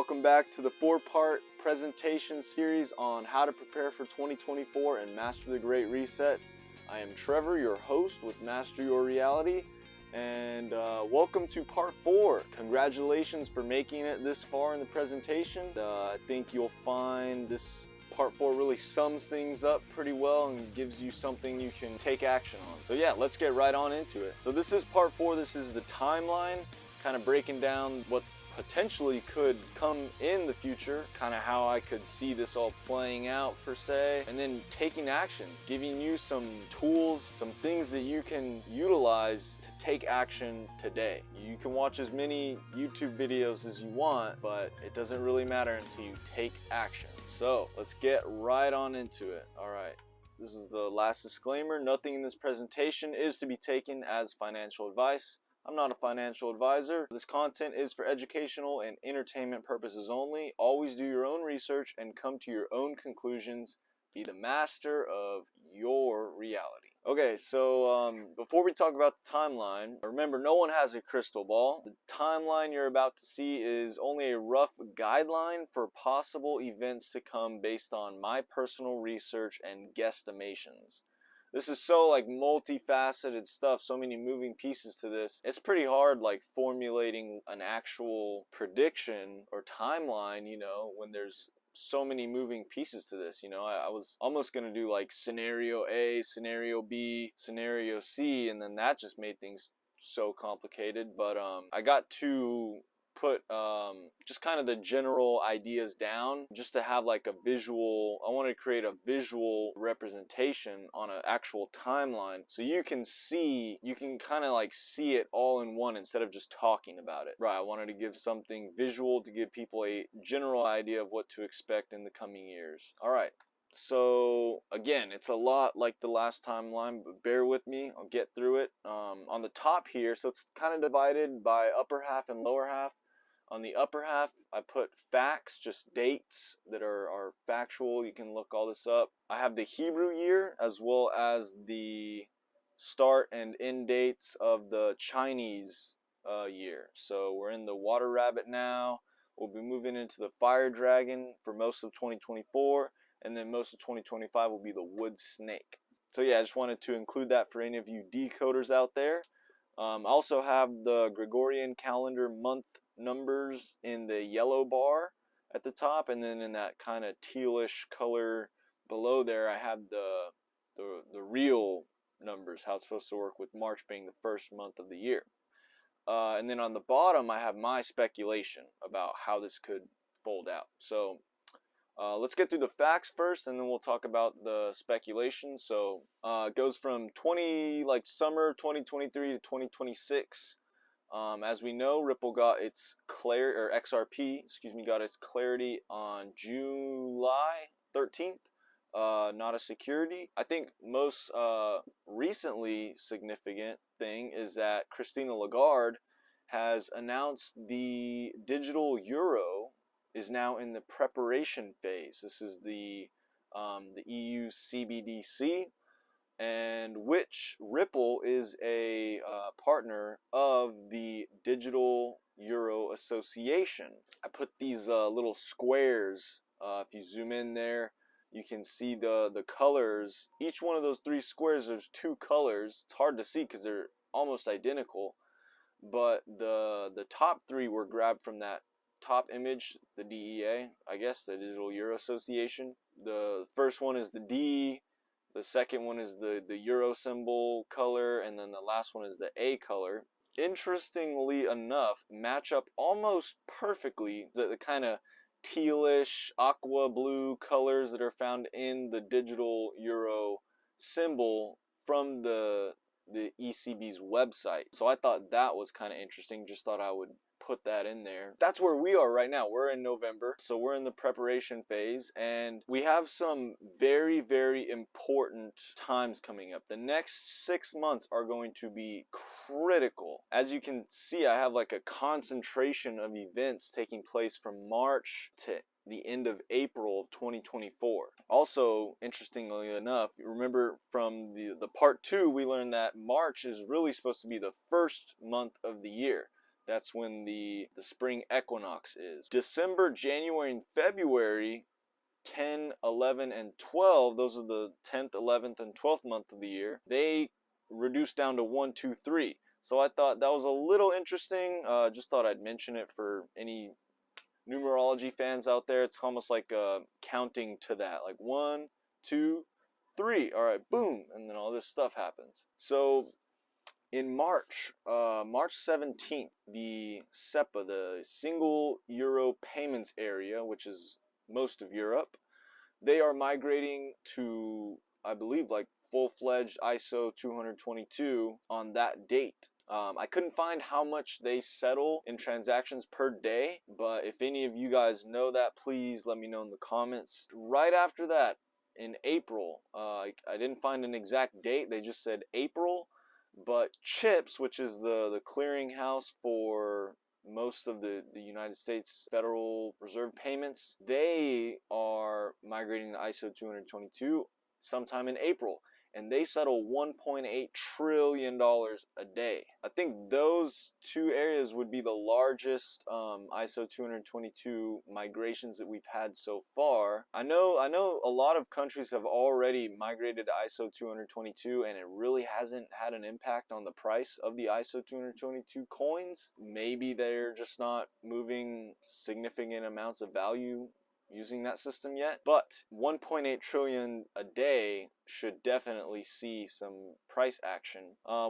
welcome back to the 4-part presentation series on how to prepare for 2024 and master the Great Reset. I am Trevor, your host with Master Your Reality, and welcome to part 4. Congratulations for making it this far in the presentation. I think you'll find this part 4 really sums things up pretty well and gives you something you can take action on. So yeah, let's get right on into it. So this is part 4. This is the timeline, kind of breaking down what potentially could come in the future, kind of how I could see this all playing out per se, and then taking actions, giving you some tools, some things that you can utilize to take action today. You can watch as many YouTube videos as you want, but it doesn't really matter until you take action. So let's get right on into it. All right. This is the last disclaimer. Nothing in this presentation is to be taken as financial advice. I'm not a financial advisor. This content is for educational and entertainment purposes only. Always do your own research and come to your own conclusions. Be the master of your reality. Okay, so before we talk about the timeline, remember, no one has a crystal ball. The timeline you're about to see is only a rough guideline for possible events to come based on my personal research and guesstimations. This is so like multifaceted stuff, so many moving pieces to this. It's pretty hard like formulating an actual prediction or timeline, you know, when there's so many moving pieces to this. You know, I was almost going to do like scenario A, scenario B, scenario C, and then that just made things so complicated. But I got to put just kind of the general ideas down just to have like a visual. I want to create a visual representation on an actual timeline so you can see, you can kind of like see it all in one instead of just talking about it. Right, I wanted to give something visual to give people a general idea of what to expect in the coming years. All right. So again, it's a lot like the last timeline, but bear with me, I'll get through it. On the top here, so it's kind of divided by upper half and lower half. On the upper half, I put facts, just dates that are factual. You can look all this up. I have the Hebrew year as well as the start and end dates of the Chinese year. So we're in the water rabbit now. We'll be moving into the fire dragon for most of 2024. And then most of 2025 will be the wood snake. So yeah, I just wanted to include that for any of you decoders out there. I also have the Gregorian calendar month numbers in the yellow bar at the top, and then in that kind of tealish color below there I have the real numbers, how it's supposed to work, with March being the first month of the year. And then on the bottom I have my speculation about how this could fold out. So let's get through the facts first, and then we'll talk about the speculation. So it goes from summer 2023 to 2026. As we know, Ripple got its XRP, got its clarity on July 13th. Not a security. I think most recently significant thing is that Christina Lagarde has announced the digital euro is now in the preparation phase. This is the EU CBDC, and which Ripple is a partner of the Digital Euro Association. I put these little squares. If you zoom in there, you can see the colors. Each one of those 3 squares, there's 2 colors. It's hard to see because they're almost identical, but the top 3 were grabbed from that top image, the DEA, I guess, the Digital Euro Association. The first one is the D, the second one is the Euro symbol color, and then the last one is the A color. Interestingly enough, match up almost perfectly the kind of tealish, aqua blue colors that are found in the Digital Euro symbol from the ECB's website. So I thought that was kind of interesting. Just thought I would put that in there. That's where we are right now. We're in November, so we're in the preparation phase, and we have some very, very important times coming up. The next 6 months are going to be critical. As you can see, I have like a concentration of events taking place from March to the end of April of 2024. Also, interestingly enough, remember from the part 2, we learned that March is really supposed to be the first month of the year. That's when the spring equinox is. December, January, and February, 10, 11, and 12, those are the 10th, 11th, and 12th month of the year, they reduced down to 1, 2, 3. So I thought that was a little interesting. Just thought I'd mention it for any numerology fans out there. It's almost like counting to that, like 1, 2, 3. All right, boom, and then all this stuff happens. So in March 17th, the SEPA, the Single Euro Payments Area, which is most of Europe, they are migrating to, I believe, like full-fledged ISO 222 on that date. I couldn't find how much they settle in transactions per day, but if any of you guys know that, please let me know in the comments. Right after that, in April, I didn't find an exact date, they just said April, but CHIPS, which is the clearinghouse for most of the United States Federal Reserve payments, they are migrating to ISO 222 sometime in April, and they settle $1.8 trillion a day. I think those two areas would be the largest ISO 222 migrations that we've had so far. I know a lot of countries have already migrated to ISO 222, and it really hasn't had an impact on the price of the ISO 222 coins. Maybe they're just not moving significant amounts of value using that system yet, but 1.8 trillion a day should definitely see some price action.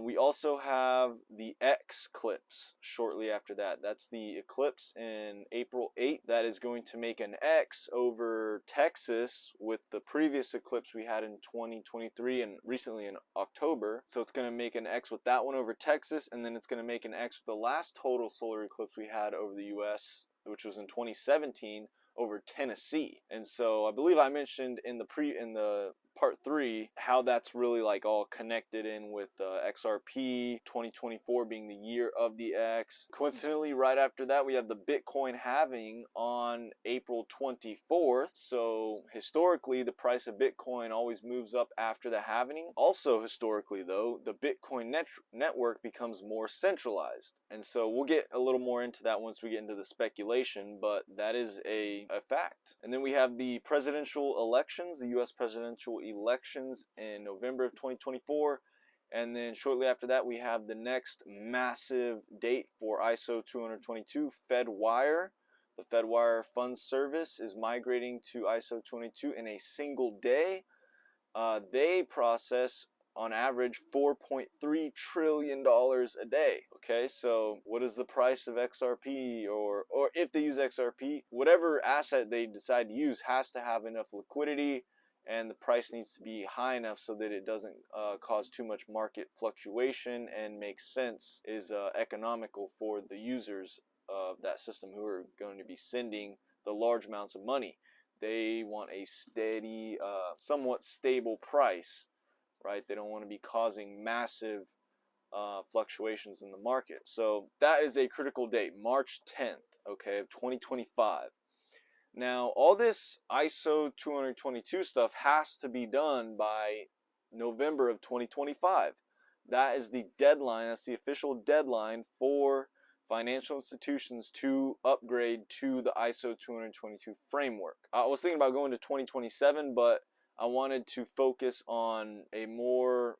We also have the eclipse shortly after that. That's the eclipse in April 8th. That is going to make an X over Texas with the previous eclipse we had in 2023 and recently in October. So it's going to make an X with that one over Texas, and then it's going to make an X with the last total solar eclipse we had over the US, which was in 2017, over Tennessee. And so I believe I mentioned in the part 3 how that's really like all connected in with XRP 2024 being the year of the X. Coincidentally, right after that we have the Bitcoin halving on April 24th. So historically the price of Bitcoin always moves up after the halving. Also historically though, the Bitcoin network becomes more centralized, and so we'll get a little more into that once we get into the speculation, but that is a fact. And then we have the presidential elections, the US presidential elections in November of 2024. And then shortly after that, we have the next massive date for ISO 222, FedWire. The FedWire Funds Service is migrating to ISO 22 in a single day. They process on average $4.3 trillion a day. Okay, so what is the price of XRP, or if they use XRP, whatever asset they decide to use has to have enough liquidity, and the price needs to be high enough so that it doesn't cause too much market fluctuation and makes sense, is economical for the users of that system who are going to be sending the large amounts of money. They want a steady, somewhat stable price, right? They don't want to be causing massive fluctuations in the market. So that is a critical date, March 10th, okay, of 2025. Now, all this ISO 222 stuff has to be done by November of 2025. That is the deadline, that's the official deadline for financial institutions to upgrade to the ISO 222 framework. I was thinking about going to 2027, but I wanted to focus on a more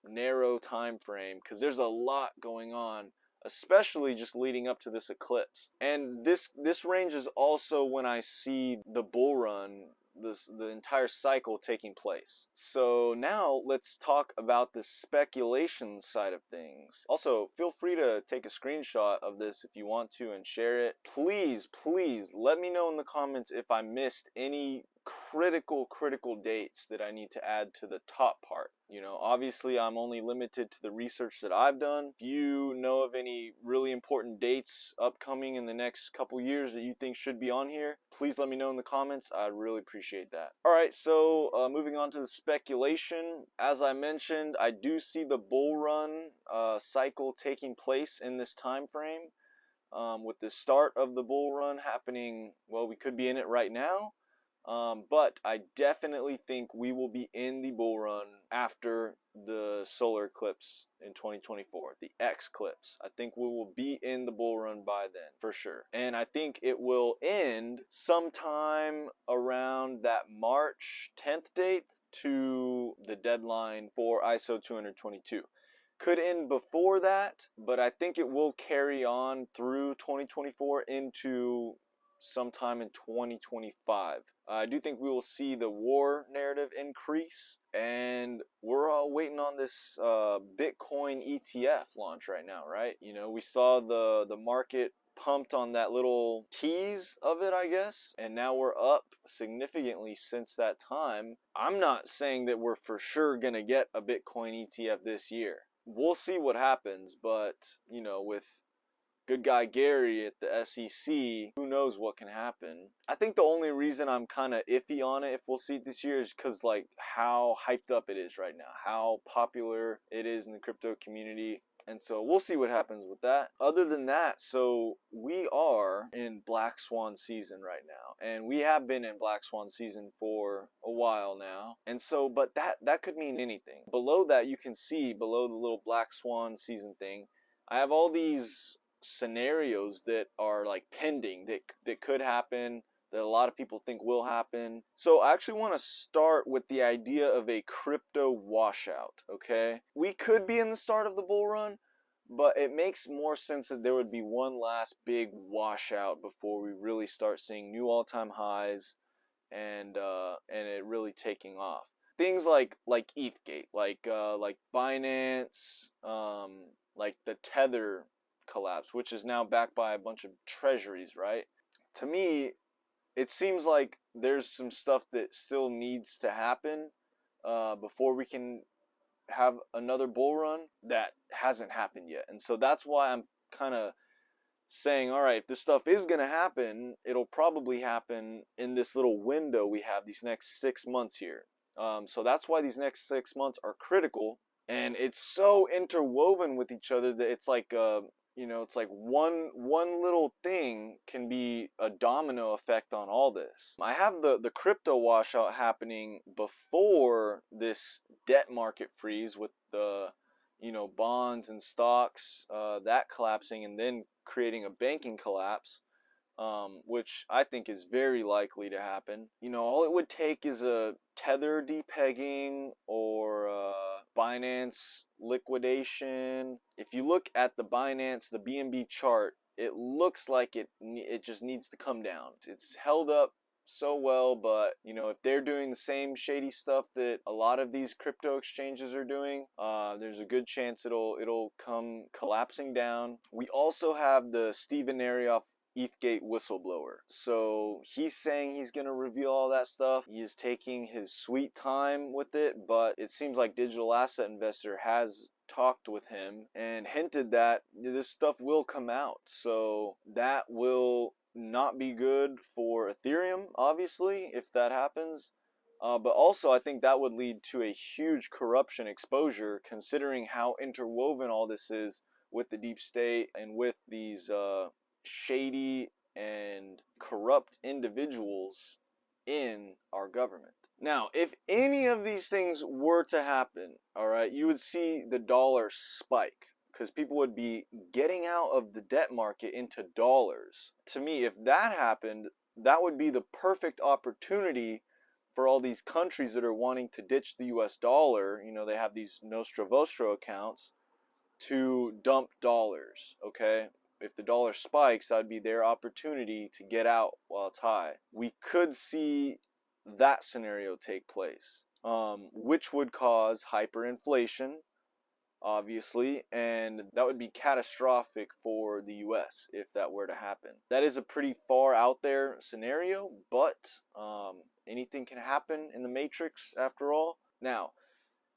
narrow time frame because there's a lot going on, especially just leading up to this eclipse. And this range is also when I see the bull run, the entire cycle taking place. So now let's talk about the speculation side of things. Also, feel free to take a screenshot of this if you want to and share it. Please let me know in the comments if I missed any critical dates that I need to add to the top part. You know, obviously I'm only limited to the research that I've done. If you know of any really important dates upcoming in the next couple years that you think should be on here, please let me know in the comments. I'd really appreciate that. Alright, so moving on to the speculation. As I mentioned, I do see the bull run cycle taking place in this time frame. With the start of the bull run happening, well, we could be in it right now. But I definitely think we will be in the bull run after the solar eclipse in 2024, the eclipse. I think we will be in the bull run by then for sure. And I think it will end sometime around that March 10th date to the deadline for ISO 222. Could end before that, but I think it will carry on through 2024 into sometime in 2025. I do think we will see the war narrative increase, and we're all waiting on this Bitcoin ETF launch right now, right? You know, we saw the market pumped on that little tease of it, I guess, and now we're up significantly since that time. I'm not saying that we're for sure gonna get a Bitcoin ETF this year. We'll see what happens, but you know, with good guy Gary at the SEC, who knows what can happen. I think the only reason I'm kind of iffy on it if we'll see it this year is because like how hyped up it is right now, how popular it is in the crypto community. And so we'll see what happens with that. Other than that, so we are in Black Swan season right now. And we have been in Black Swan season for a while now. And so, but that could mean anything. Below that, you can see below the little Black Swan season thing, I have all these scenarios that are like pending that could happen, that a lot of people think will happen. So I actually want to start with the idea of a crypto washout, okay? We could be in the start of the bull run, but it makes more sense that there would be one last big washout before we really start seeing new all-time highs and it really taking off. Things like ETHgate, like Binance, like the Tether collapse, which is now backed by a bunch of treasuries, right? To me, it seems like there's some stuff that still needs to happen before we can have another bull run that hasn't happened yet. And so that's why I'm kind of saying, all right, if this stuff is going to happen, it'll probably happen in this little window we have these next 6 months here. So that's why these next 6 months are critical. And it's so interwoven with each other that it's like you know, it's like one little thing can be a domino effect on all this. I have the crypto washout happening before this debt market freeze with the, you know, bonds and stocks that collapsing and then creating a banking collapse, which I think is very likely to happen. You know, all it would take is a Tether depegging or Binance liquidation. If you look at the Binance, the BNB chart, it looks like it just needs to come down. It's held up so well, but you know, if they're doing the same shady stuff that a lot of these crypto exchanges are doing, there's a good chance it'll come collapsing down. We also have the Steven Arioff ETHgate whistleblower. So he's saying he's going to reveal all that stuff. He is taking his sweet time with it, but it seems like Digital Asset Investor has talked with him and hinted that this stuff will come out. So that will not be good for Ethereum, obviously, if that happens. But also, I think that would lead to a huge corruption exposure, considering how interwoven all this is with the deep state and with these shady and corrupt individuals in our government. Now, if any of these things were to happen, all right, you would see the dollar spike because people would be getting out of the debt market into dollars. To me, if that happened, that would be the perfect opportunity for all these countries that are wanting to ditch the US dollar. You know, they have these Nostra Vostra accounts to dump dollars, okay? If the dollar spikes, that would be their opportunity to get out while it's high. We could see that scenario take place, which would cause hyperinflation, obviously, and that would be catastrophic for the US if that were to happen. That is a pretty far out there scenario, but anything can happen in the matrix after all. Now,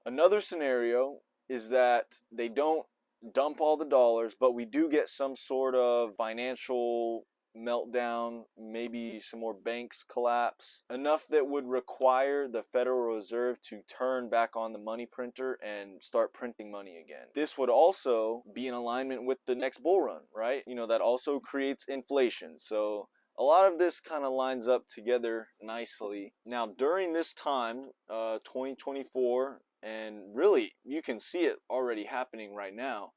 another scenario is that they don't dump all the dollars, but we do get some sort of financial meltdown, maybe some more banks collapse, enough that would require the Federal Reserve to turn back on the money printer and start printing money again. This would also be in alignment with the next bull run, right? You know, that also creates inflation. So a lot of this kind of lines up together nicely. Now, during this time, 2024, And really, you can see it already happening right now.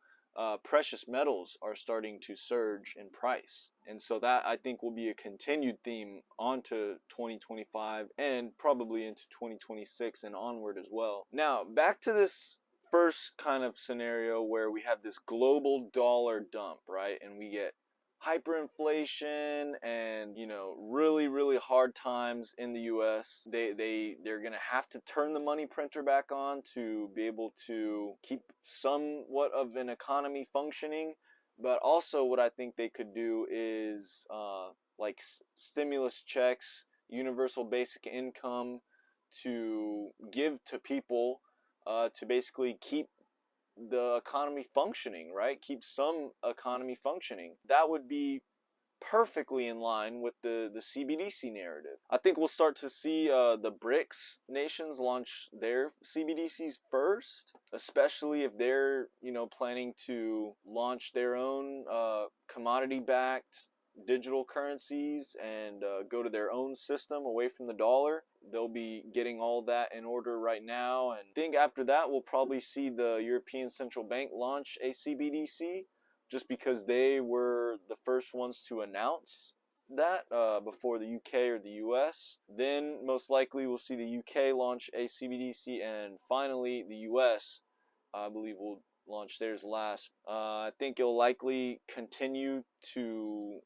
Precious metals are starting to surge in price. And so that, I think, will be a continued theme onto 2025 and probably into 2026 and onward as well. Now, back to this first kind of scenario where we have this global dollar dump, right? And we get hyperinflation and, you know, really hard times in the US. They're going to have to turn the money printer back on to be able to keep somewhat of an economy functioning. But also what I think they could do is like stimulus checks, universal basic income to give to people to basically keep the economy functioning, right? Keep some economy functioning. That would be perfectly in line with the CBDC narrative. I think we'll start to see the BRICS nations launch their CBDCs first, especially if they're, you know, planning to launch their own commodity-backed digital currencies and go to their own system away from the dollar. They'll be getting all that in order right now, and I think after that we'll probably see the European Central Bank launch a CBDC, just because they were the first ones to announce that before the UK or the US. Then most likely we'll see the UK launch a CBDC, and finally the US, I believe, will launch theirs last. I think it'll likely continue to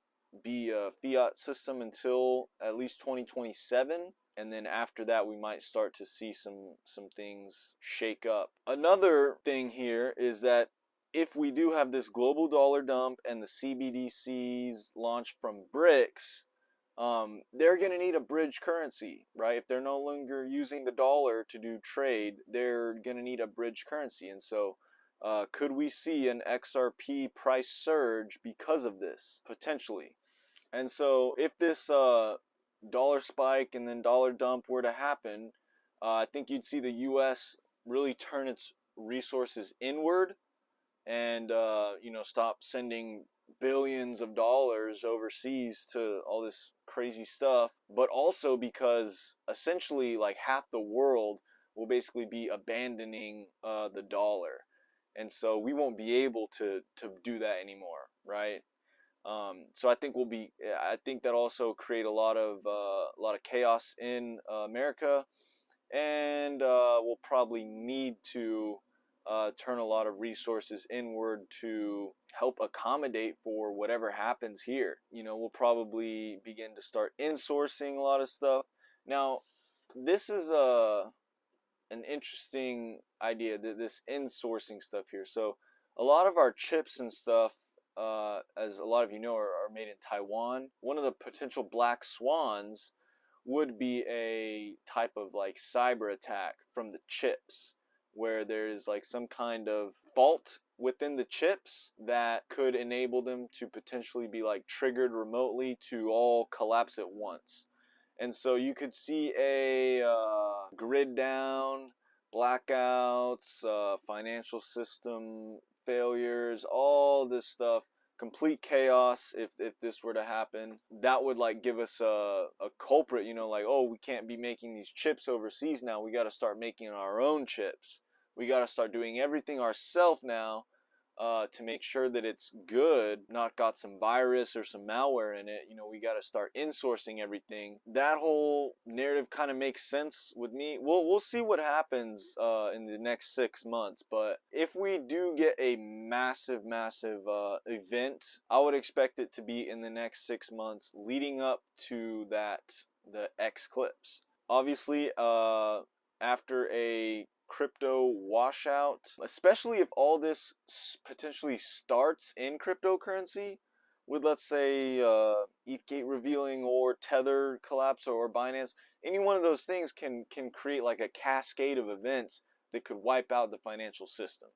be a fiat system until at least 2027. And then after that we might start to see some things shake up. Another thing here is that if we do have this global dollar dump and the CBDCs launched from BRICS, they're going to need a bridge currency, right? If they're no longer using the dollar to do trade, they're going to need a bridge currency. And so could we see an XRP price surge because of this? Potentially. And so if this dollar spike and then dollar dump were to happen, I think you'd see the US really turn its resources inward and you know, stop sending billions of dollars overseas to all this crazy stuff. But also because essentially like half the world will basically be abandoning the dollar, and so we won't be able to do that anymore, right? So I think I think that also create a lot of chaos in America, and we'll probably need to turn a lot of resources inward to help accommodate for whatever happens here. You know, we'll probably begin to start insourcing a lot of stuff. Now, this is an interesting idea, this insourcing stuff here. So a lot of our chips and stuff, as a lot of you know, are made in Taiwan. One of the potential black swans would be a type of like cyber attack from the chips, where there's like some kind of fault within the chips that could enable them to potentially be like triggered remotely to all collapse at once. And so you could see a grid down, blackouts, financial system failures, all this stuff, complete chaos. If this were to happen, that would like give us a culprit, you know, like, oh, we can't be making these chips overseas now, we got to start making our own chips, we got to start doing everything ourselves now to make sure that it's good, not got some virus or some malware in it. You know, we got to start insourcing everything. That whole narrative kind of makes sense with me. We'll see what happens in the next 6 months, but if we do get a massive event, I would expect it to be in the next 6 months leading up to that, the Eclipse. Obviously, after a crypto washout, especially if all this potentially starts in cryptocurrency, with, let's say, ETHgate revealing or Tether collapse or Binance, any one of those things can create like a cascade of events that could wipe out the financial system.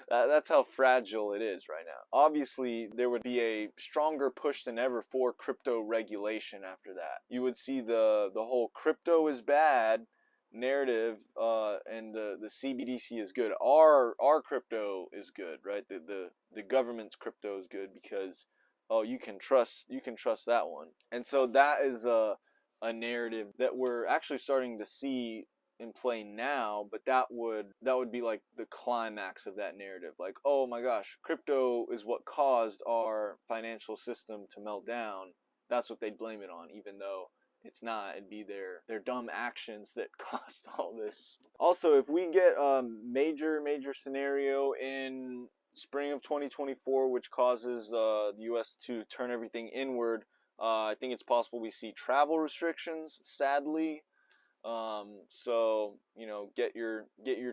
That's how fragile it is right now. Obviously, there would be a stronger push than ever for crypto regulation after that. You would see the whole crypto is bad narrative, and the CBDC is good. Our crypto is good, right? The government's crypto is good because, oh, you can trust that one. And so that is a narrative that we're actually starting to see in play now, but that would be like the climax of that narrative. Like, oh my gosh, crypto is what caused our financial system to melt down. That's what they'd blame it on, even though it's not. It'd be their dumb actions that caused all this. Also, if we get a major scenario in spring of 2024, which causes the U.S. to turn everything inward, I think it's possible we see travel restrictions, sadly. So, you know, get your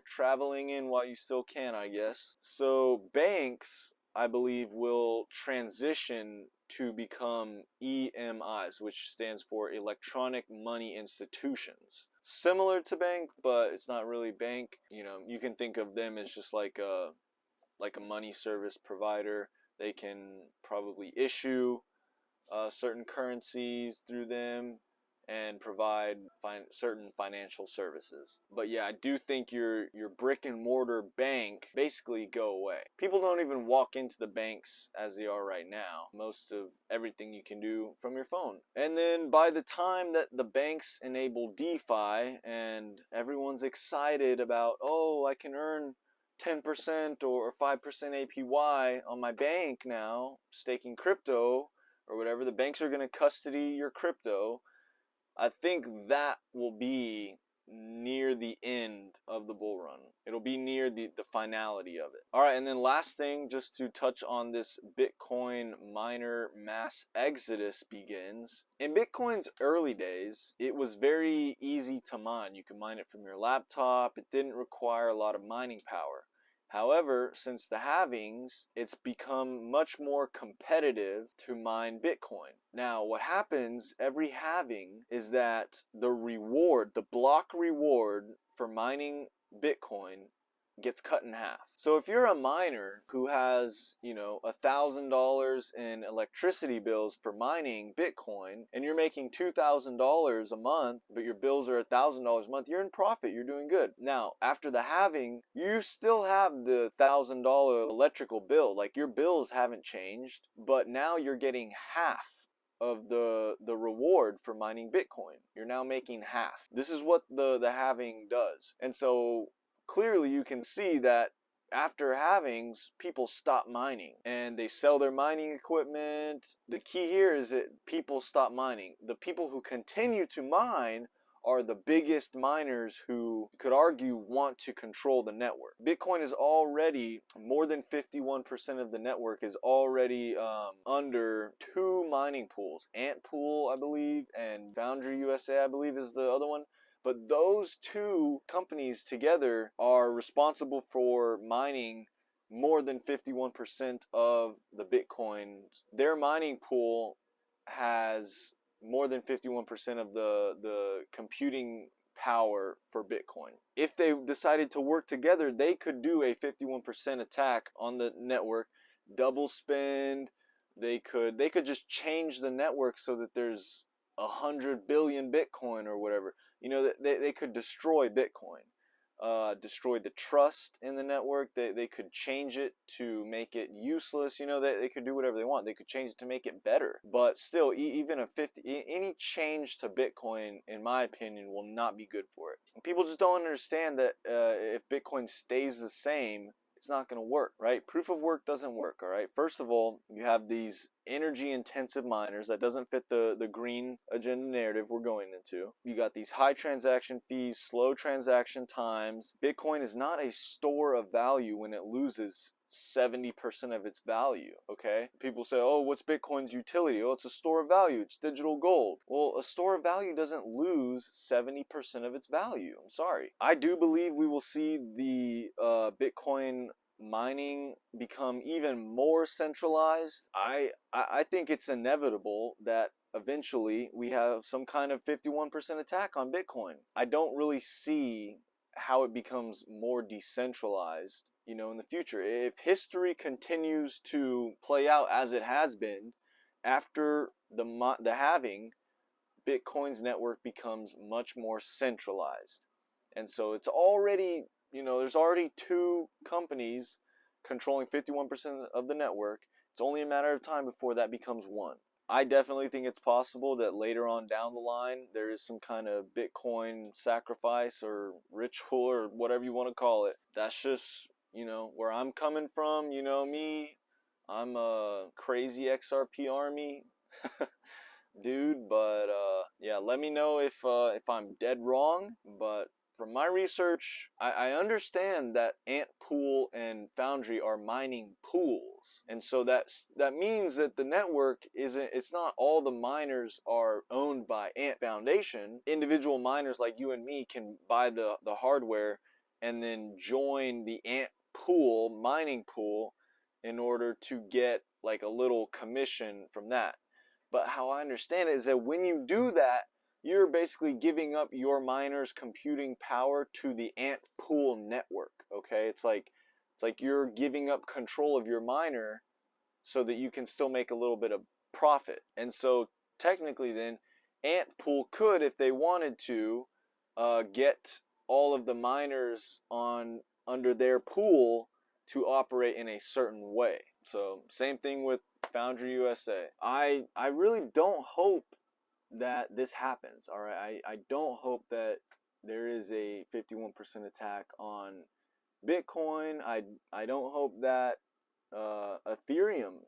traveling in while you still can, I guess. So banks, I believe, will transition to become EMIs, which stands for Electronic Money Institutions. Similar to bank, but it's not really bank. You know, you can think of them as just like a money service provider. They can probably issue certain currencies through them and provide certain financial services. But yeah, I do think your brick and mortar bank basically go away. People don't even walk into the banks as they are right now. Most of everything you can do from your phone. And then by the time that the banks enable DeFi and everyone's excited about, oh, I can earn 10% or 5% APY on my bank now, staking crypto or whatever, the banks are going to custody your crypto. I think that will be near the end of the bull run. It'll be near the finality of it. All right, and then last thing, just to touch on this Bitcoin miner mass exodus begins. In Bitcoin's early days, it was very easy to mine. You could mine it from your laptop. It didn't require a lot of mining power. However, since the halvings, it's become much more competitive to mine Bitcoin. Now, what happens every halving is that the reward, the block reward for mining Bitcoin gets cut in half. So if you're a miner who has, you know, $1,000 in electricity bills for mining Bitcoin, and you're making $2,000 a month, but your bills are $1,000 a month, you're in profit, you're doing good. Now, after the halving, you still have the $1,000 electrical bill. Like, your bills haven't changed, but now you're getting half of the reward for mining Bitcoin. You're now making half. This is what the halving does. And so clearly you can see that after halvings, people stop mining and they sell their mining equipment. The key here is that people stop mining. The people who continue to mine are the biggest miners who, you could argue, want to control the network. Bitcoin is already, more than 51% of the network is already under two mining pools. Ant Pool, I believe, and Foundry USA, I believe, is the other one. But those two companies together are responsible for mining more than 51% of the Bitcoins. Their mining pool has more than 51% of the computing power for Bitcoin. If they decided to work together, they could do a 51% attack on the network, double spend. They could just change the network so that there's 100 billion Bitcoin or whatever. You know, they could destroy Bitcoin, destroy the trust in the network. They could change it to make it useless. You know, they could do whatever they want. They could change it to make it better. But still, even any change to Bitcoin, in my opinion, will not be good for it. People just don't understand that if Bitcoin stays the same, it's not going to work, right? Proof of work doesn't work, all right? First of all, you have these energy intensive miners that doesn't fit the green agenda narrative we're going into. You got these high transaction fees, slow transaction times. Bitcoin is not a store of value when it loses 70% of its value, okay? People say, oh, what's Bitcoin's utility? Oh, it's a store of value. It's digital gold. Well, a store of value doesn't lose 70% of its value. I'm sorry. I do believe we will see the Bitcoin mining become even more centralized. I think it's inevitable that eventually we have some kind of 51% attack on Bitcoin. I don't really see how it becomes more decentralized, you know, in the future. If history continues to play out as it has been, after the halving, Bitcoin's network becomes much more centralized. And so it's already, you know, there's already two companies controlling 51% of the network. It's only a matter of time before that becomes one. I definitely think it's possible that later on down the line there is some kind of Bitcoin sacrifice or ritual or whatever you want to call it. That's just, where I'm coming from. You know me, I'm a crazy XRP army dude, but yeah, let me know if I'm dead wrong. But from my research, I understand that Ant Pool and Foundry are mining pools, and so that means that the network isn't. It's not all the miners are owned by Ant Foundation. Individual miners like you and me can buy the hardware and then join the Ant Pool mining pool in order to get like a little commission from that. But how I understand it is that when you do that, you're basically giving up your miner's computing power to the Ant Pool network. Okay, it's like you're giving up control of your miner so that you can still make a little bit of profit. And so technically, then Ant Pool could, if they wanted to, get all of the miners on under their pool to operate in a certain way. So same thing with Foundry USA. I really don't hope that this happens. All right, I don't hope that there is a 51% attack on Bitcoin. I don't hope that Ethereum,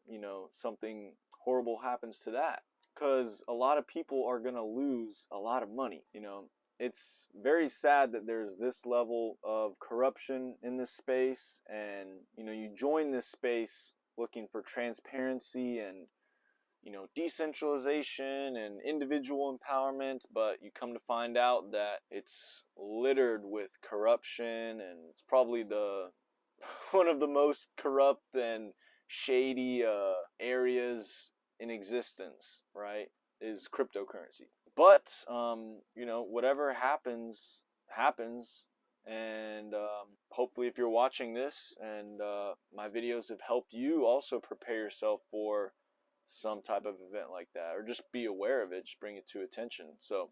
something horrible happens to that, because a lot of people are gonna lose a lot of money. It's very sad that there's this level of corruption in this space, and you join this space looking for transparency and decentralization and individual empowerment, but you come to find out that it's littered with corruption, and it's probably the one of the most corrupt and shady areas in existence, right? Is cryptocurrency. But whatever happens, happens. And hopefully, if you're watching this and my videos have helped you also prepare yourself for some type of event like that, or just be aware of it, just bring it to attention. So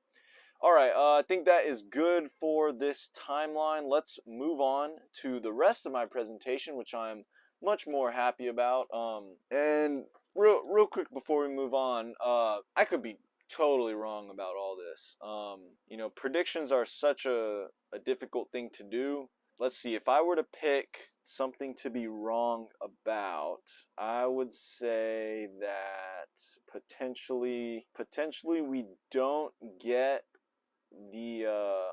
alright, I think that is good for this timeline. Let's move on to the rest of my presentation, which I'm much more happy about. And real quick before we move on, I could be totally wrong about all this. Predictions are such a difficult thing to do. Let's see, if I were to pick something to be wrong about, I would say that potentially we don't get the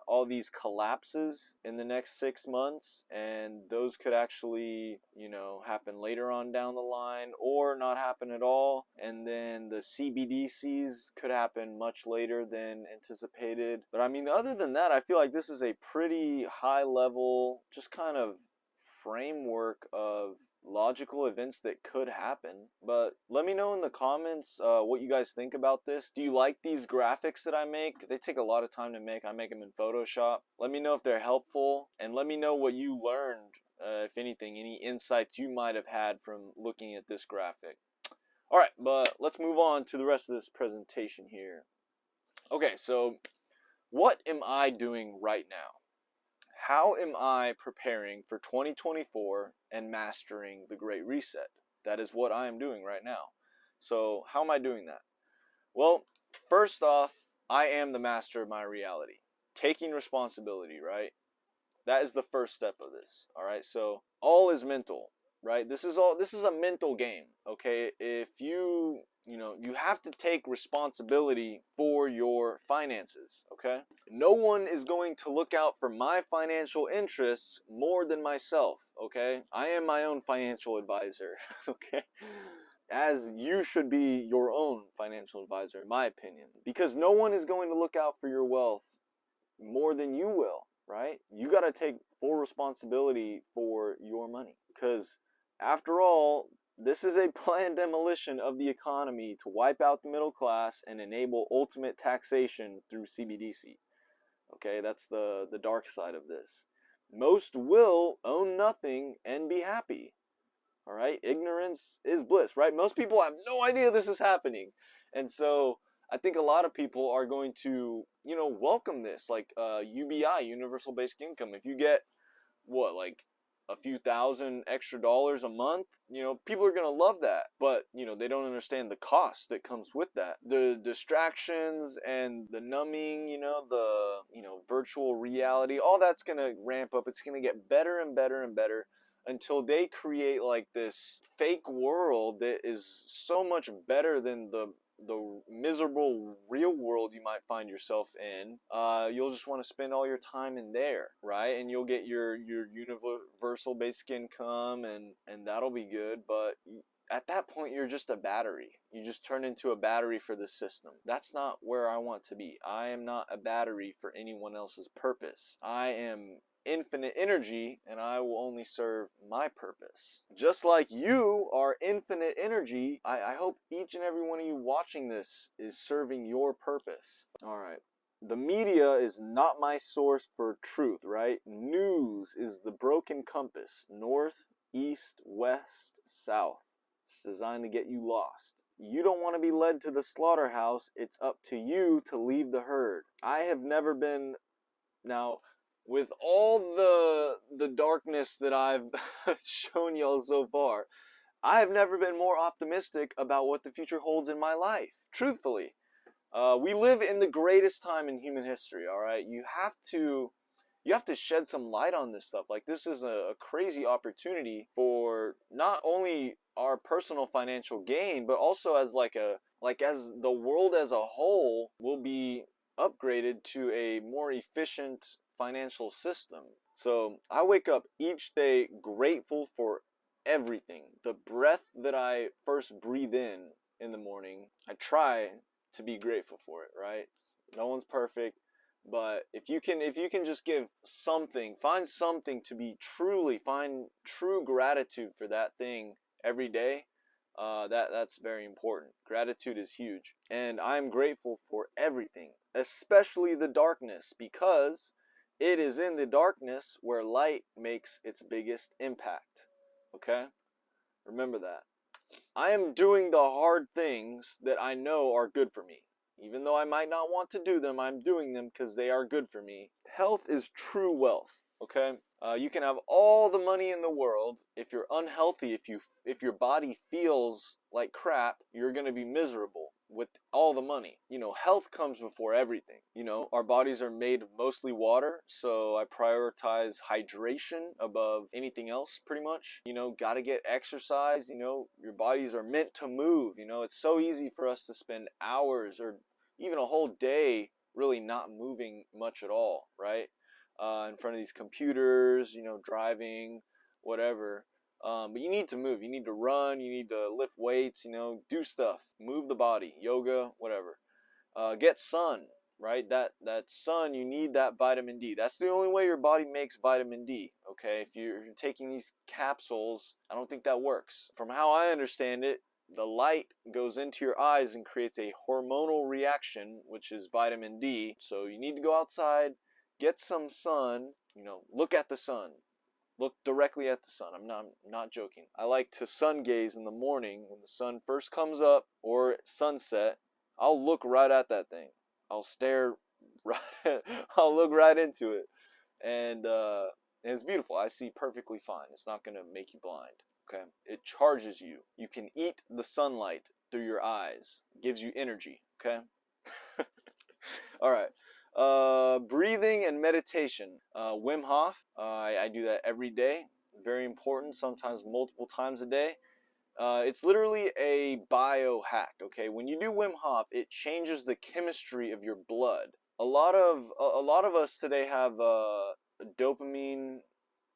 all these collapses in the next 6 months, and those could actually happen later on down the line, or not happen at all, and then the CBDCs could happen much later than anticipated. But I mean, other than that, I feel like this is a pretty high level, just kind of framework of logical events that could happen. But let me know in the comments what you guys think about this. Do you like these graphics that I make? They take a lot of time to make. I make them in Photoshop. Let me know if they're helpful, and let me know what you learned, if anything, any insights you might have had from looking at this graphic. Alright, but let's move on to the rest of this presentation here. Okay, so what am I doing right now? How am I preparing for 2024 and mastering the Great Reset? That is what I am doing right now. So how am I doing that? Well, first off, I am the master of my reality. Taking responsibility, right? That is the first step of this. All right, so all is mental, right? This is a mental game. Okay, if you have to take responsibility for your finances. Okay, no one is going to look out for my financial interests more than myself. Okay, I am my own financial advisor. Okay, as you should be your own financial advisor, in my opinion, because no one is going to look out for your wealth more than you will. Right? You got to take full responsibility for your money, because after all, this is a planned demolition of the economy to wipe out the middle class and enable ultimate taxation through CBDC. Okay, that's the dark side of this. Most will own nothing and be happy. All right, ignorance is bliss, right? Most people have no idea this is happening, and so I think a lot of people are going to, welcome this, like UBI, universal basic income. If you get what, like a few thousand extra dollars a month, people are going to love that. But, they don't understand the cost that comes with that. The distractions and the numbing, virtual reality, all that's going to ramp up. It's going to get better and better and better until they create like this fake world that is so much better than the miserable real world you might find yourself in. You'll just want to spend all your time in there, right? And you'll get your universal basic income, and that'll be good. But at that point, you're just a battery. You just turn into a battery for the system. That's not where I want to be. I am not a battery for anyone else's purpose. I am infinite energy, and I will only serve my purpose. Just like you are infinite energy, I hope each and every one of you watching this is serving your purpose. All right. The media is not my source for truth, right? News is the broken compass, north, east, west, south. It's designed to get you lost. You don't want to be led to the slaughterhouse. It's up to you to leave the herd. I have never been, now, with all the darkness that I've shown y'all so far, I have never been more optimistic about what the future holds in my life. Truthfully, we live in the greatest time in human history. All right, you have to shed some light on this stuff. Like, this is a crazy opportunity for not only our personal financial gain, but also as as the world as a whole will be upgraded to a more efficient financial system. So I wake up each day grateful for everything. The breath that I first breathe in the morning, I try to be grateful for it, right? No one's perfect, but if you can just give something, find something to be find true gratitude for that thing every day, that's very important. Gratitude is huge, and I'm grateful for everything, especially the darkness, because it is in the darkness where light makes its biggest impact. Okay? Remember that. I am doing the hard things that I know are good for me. Even though I might not want to do them, I'm doing them because they are good for me. Health is true wealth. Okay? You can have all the money in the world. If you're unhealthy, if your body feels like crap, you're going to be miserable with all the money. Health comes before everything. Our bodies are made of mostly water, so I prioritize hydration above anything else pretty much. Gotta get exercise. Your bodies are meant to move. It's so easy for us to spend hours or even a whole day really not moving much at all, right? In front of these computers, driving, whatever. But you need to move. You need to run. You need to lift weights. Do stuff. Move the body. Yoga, whatever. Get sun, right? That sun, you need that vitamin D. That's the only way your body makes vitamin D. Okay, if you're taking these capsules, I don't think that works. From how I understand it, the light goes into your eyes and creates a hormonal reaction, which is vitamin D. So you need to go outside, get some sun. Look at the sun. Look directly at the sun. I'm not joking. I like to sun gaze in the morning when the sun first comes up or at sunset. I'll look right at that thing. I'll stare right I'll look right into it. And it's beautiful. I see perfectly fine. It's not going to make you blind. Okay? It charges you. You can eat the sunlight through your eyes. It gives you energy. Okay? All right. Breathing and meditation. Wim Hof. I do that every day. Very important. Sometimes multiple times a day. It's literally a biohack. Okay, when you do Wim Hof, it changes the chemistry of your blood. A lot of us today have dopamine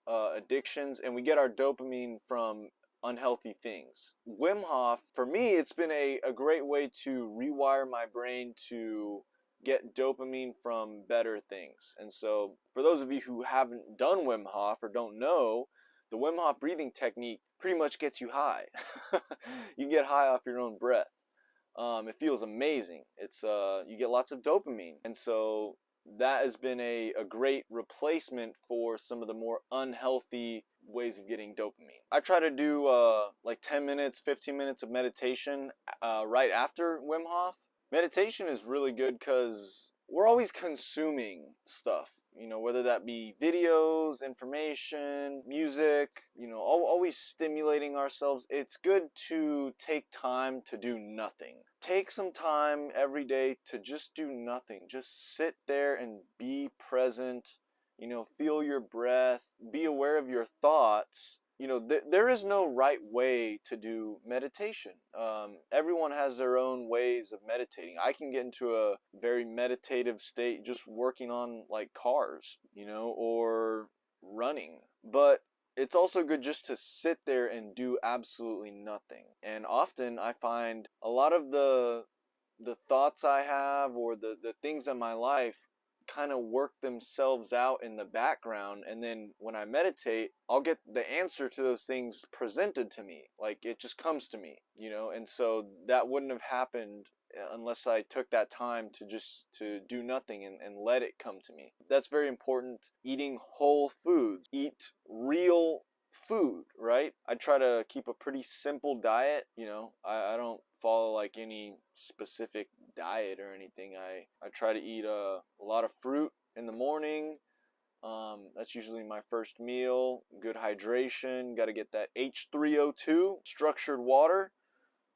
addictions, and we get our dopamine from unhealthy things. Wim Hof, for me, it's been a great way to rewire my brain to get dopamine from better things. And so for those of you who haven't done Wim Hof or don't know, the Wim Hof breathing technique pretty much gets you high. You get high off your own breath. It feels amazing. It's you get lots of dopamine, and so that has been a great replacement for some of the more unhealthy ways of getting dopamine. I try to do like 10 minutes, 15 minutes of meditation right after Wim Hof. Meditation is really good because we're always consuming stuff. whether that be videos, information, music, always stimulating ourselves. It's good to take time to do nothing. Take some time every day to just do nothing. Just sit there and be present. Feel your breath, be aware of your thoughts. There is no right way to do meditation. Everyone has their own ways of meditating. I can get into a very meditative state just working on like cars, or running. But it's also good just to sit there and do absolutely nothing. And often I find a lot of the thoughts I have, or the things in my life, kind of work themselves out in the background, and then when I meditate, I'll get the answer to those things presented to me. Like, it just comes to me, and so that wouldn't have happened unless I took that time to do nothing and let it come to me. That's very important. Eating whole foods, eat real food, right? I try to keep a pretty simple diet. I don't follow like any specific diet or anything. I try to eat a lot of fruit in the morning. That's usually my first meal. Good hydration. Got to get that H3O2. Structured water.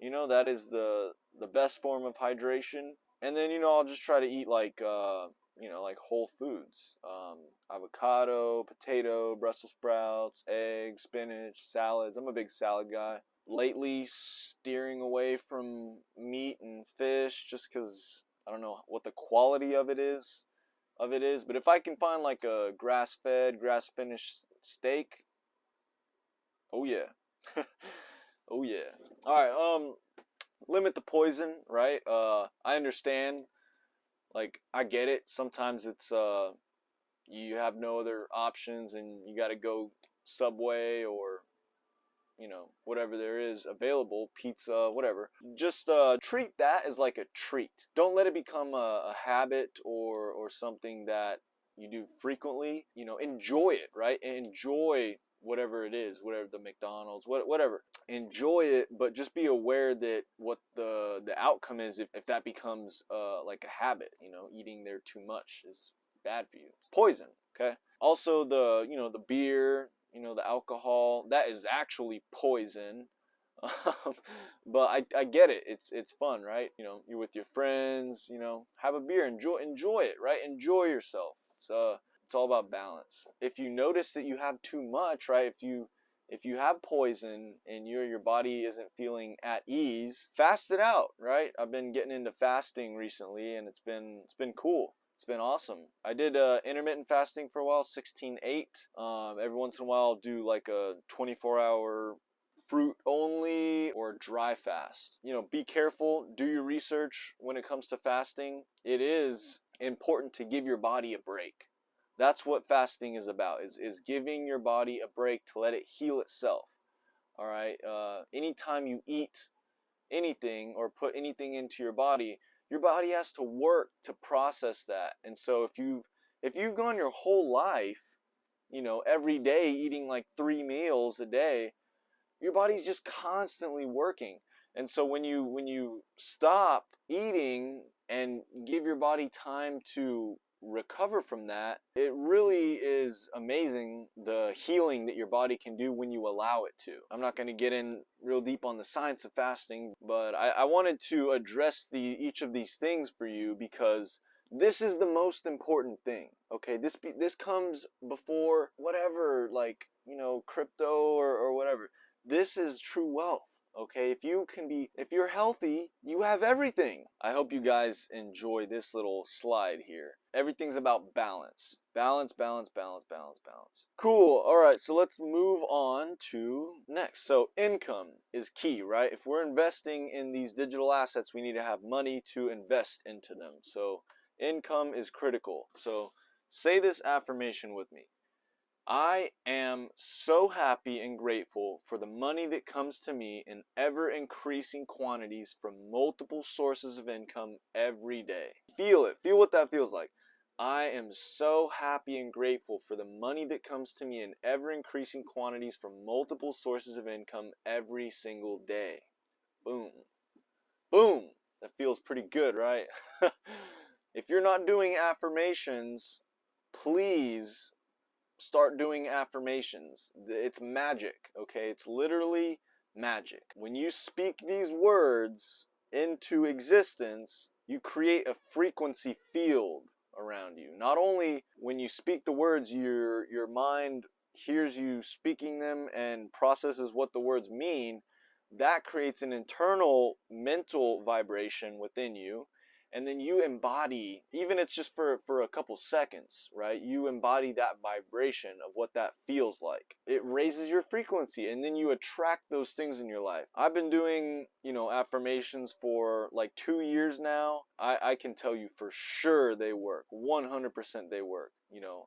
That is the best form of hydration. And then I'll just try to eat like like whole foods. Avocado, potato, Brussels sprouts, eggs, spinach, salads. I'm a big salad guy. Lately, steering away from meat and fish just because I don't know what the quality of it is. But if I can find like a grass-fed, grass-finished steak, oh yeah. Oh yeah. All right. Limit the poison, right? I understand. Like, I get it. Sometimes it's you have no other options and you got to go Subway or whatever there is available, pizza, whatever. Just treat that as like a treat. Don't let it become a habit or something that you do frequently. Enjoy it, right? Enjoy whatever it is, whatever the McDonald's, whatever. Enjoy it, but just be aware that what the outcome is if that becomes like a habit. Eating there too much is bad for you. It's poison. Okay. Also, the beer, the alcohol, that is actually poison. But I get it. It's fun, right? You're with your friends. Have a beer. Enjoy it, right? Enjoy yourself. It's all about balance. If you notice that you have too much, right? If you have poison and your body isn't feeling at ease, fast it out, right? I've been getting into fasting recently, and it's been cool. It's been awesome. I did intermittent fasting for a while, 16/8. Every once in a while, I'll do like a 24-hour fruit only or dry fast. Be careful. Do your research when it comes to fasting. It is important to give your body a break. That's what fasting is about, is giving your body a break to let it heal itself. All right. Anytime you eat anything or put anything into your body has to work to process that. And so if you've gone your whole life, every day eating like 3 meals a day, your body's just constantly working. And so when you stop eating and give your body time to recover from that, it really is amazing the healing that your body can do when you allow it to. I'm not going to get in real deep on the science of fasting, but I wanted to address each of these things for you because this is the most important thing. Okay, this comes before whatever, like, crypto or whatever. This is true wealth. Okay, if you're healthy, you have everything. I hope you guys enjoy this little slide here. Everything's about balance. Balance, balance, balance, balance, balance. Cool. All right, so let's move on to next. So income is key, right? If we're investing in these digital assets, we need to have money to invest into them. So income is critical. So say this affirmation with me. I am so happy and grateful for the money that comes to me in ever-increasing quantities from multiple sources of income every day. Feel it. Feel what that feels like. I am so happy and grateful for the money that comes to me in ever-increasing quantities from multiple sources of income every single day. Boom. Boom. That feels pretty good, right? If you're not doing affirmations, please start doing affirmations. It's magic, okay? It's literally magic. When you speak these words into existence, you create a frequency field around you. Not only when you speak the words, your mind hears you speaking them and processes what the words mean. That creates an internal mental vibration within you, and then you embody, even it's just for a couple seconds, right? You embody that vibration of what that feels like. It raises your frequency, and then you attract those things in your life. I've been doing, affirmations for like 2 years now. I can tell you for sure they work. 100% they work.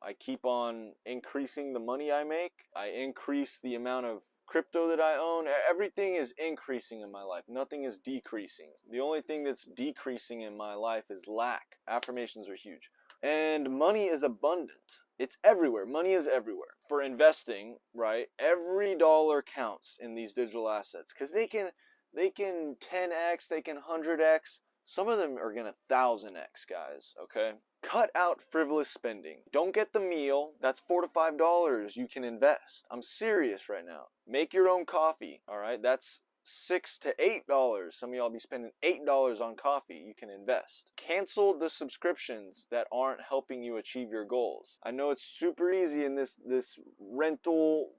I keep on increasing the money I make. I increase the amount of crypto that I own. Everything is increasing in my life. Nothing is decreasing. The only thing that's decreasing in my life is lack. Affirmations are huge. And money is abundant. It's everywhere. Money is everywhere. For investing, right? Every dollar counts in these digital assets because they can 10x, they can 100x. Some of them are gonna 1000x, guys, okay? Cut out frivolous spending. Don't get the meal. That's $4 to $5 you can invest. I'm serious right now. Make your own coffee, all right? That's $6 to $8. Some of y'all be spending $8 on coffee. You can invest. Cancel the subscriptions that aren't helping you achieve your goals. I know it's super easy in this rental,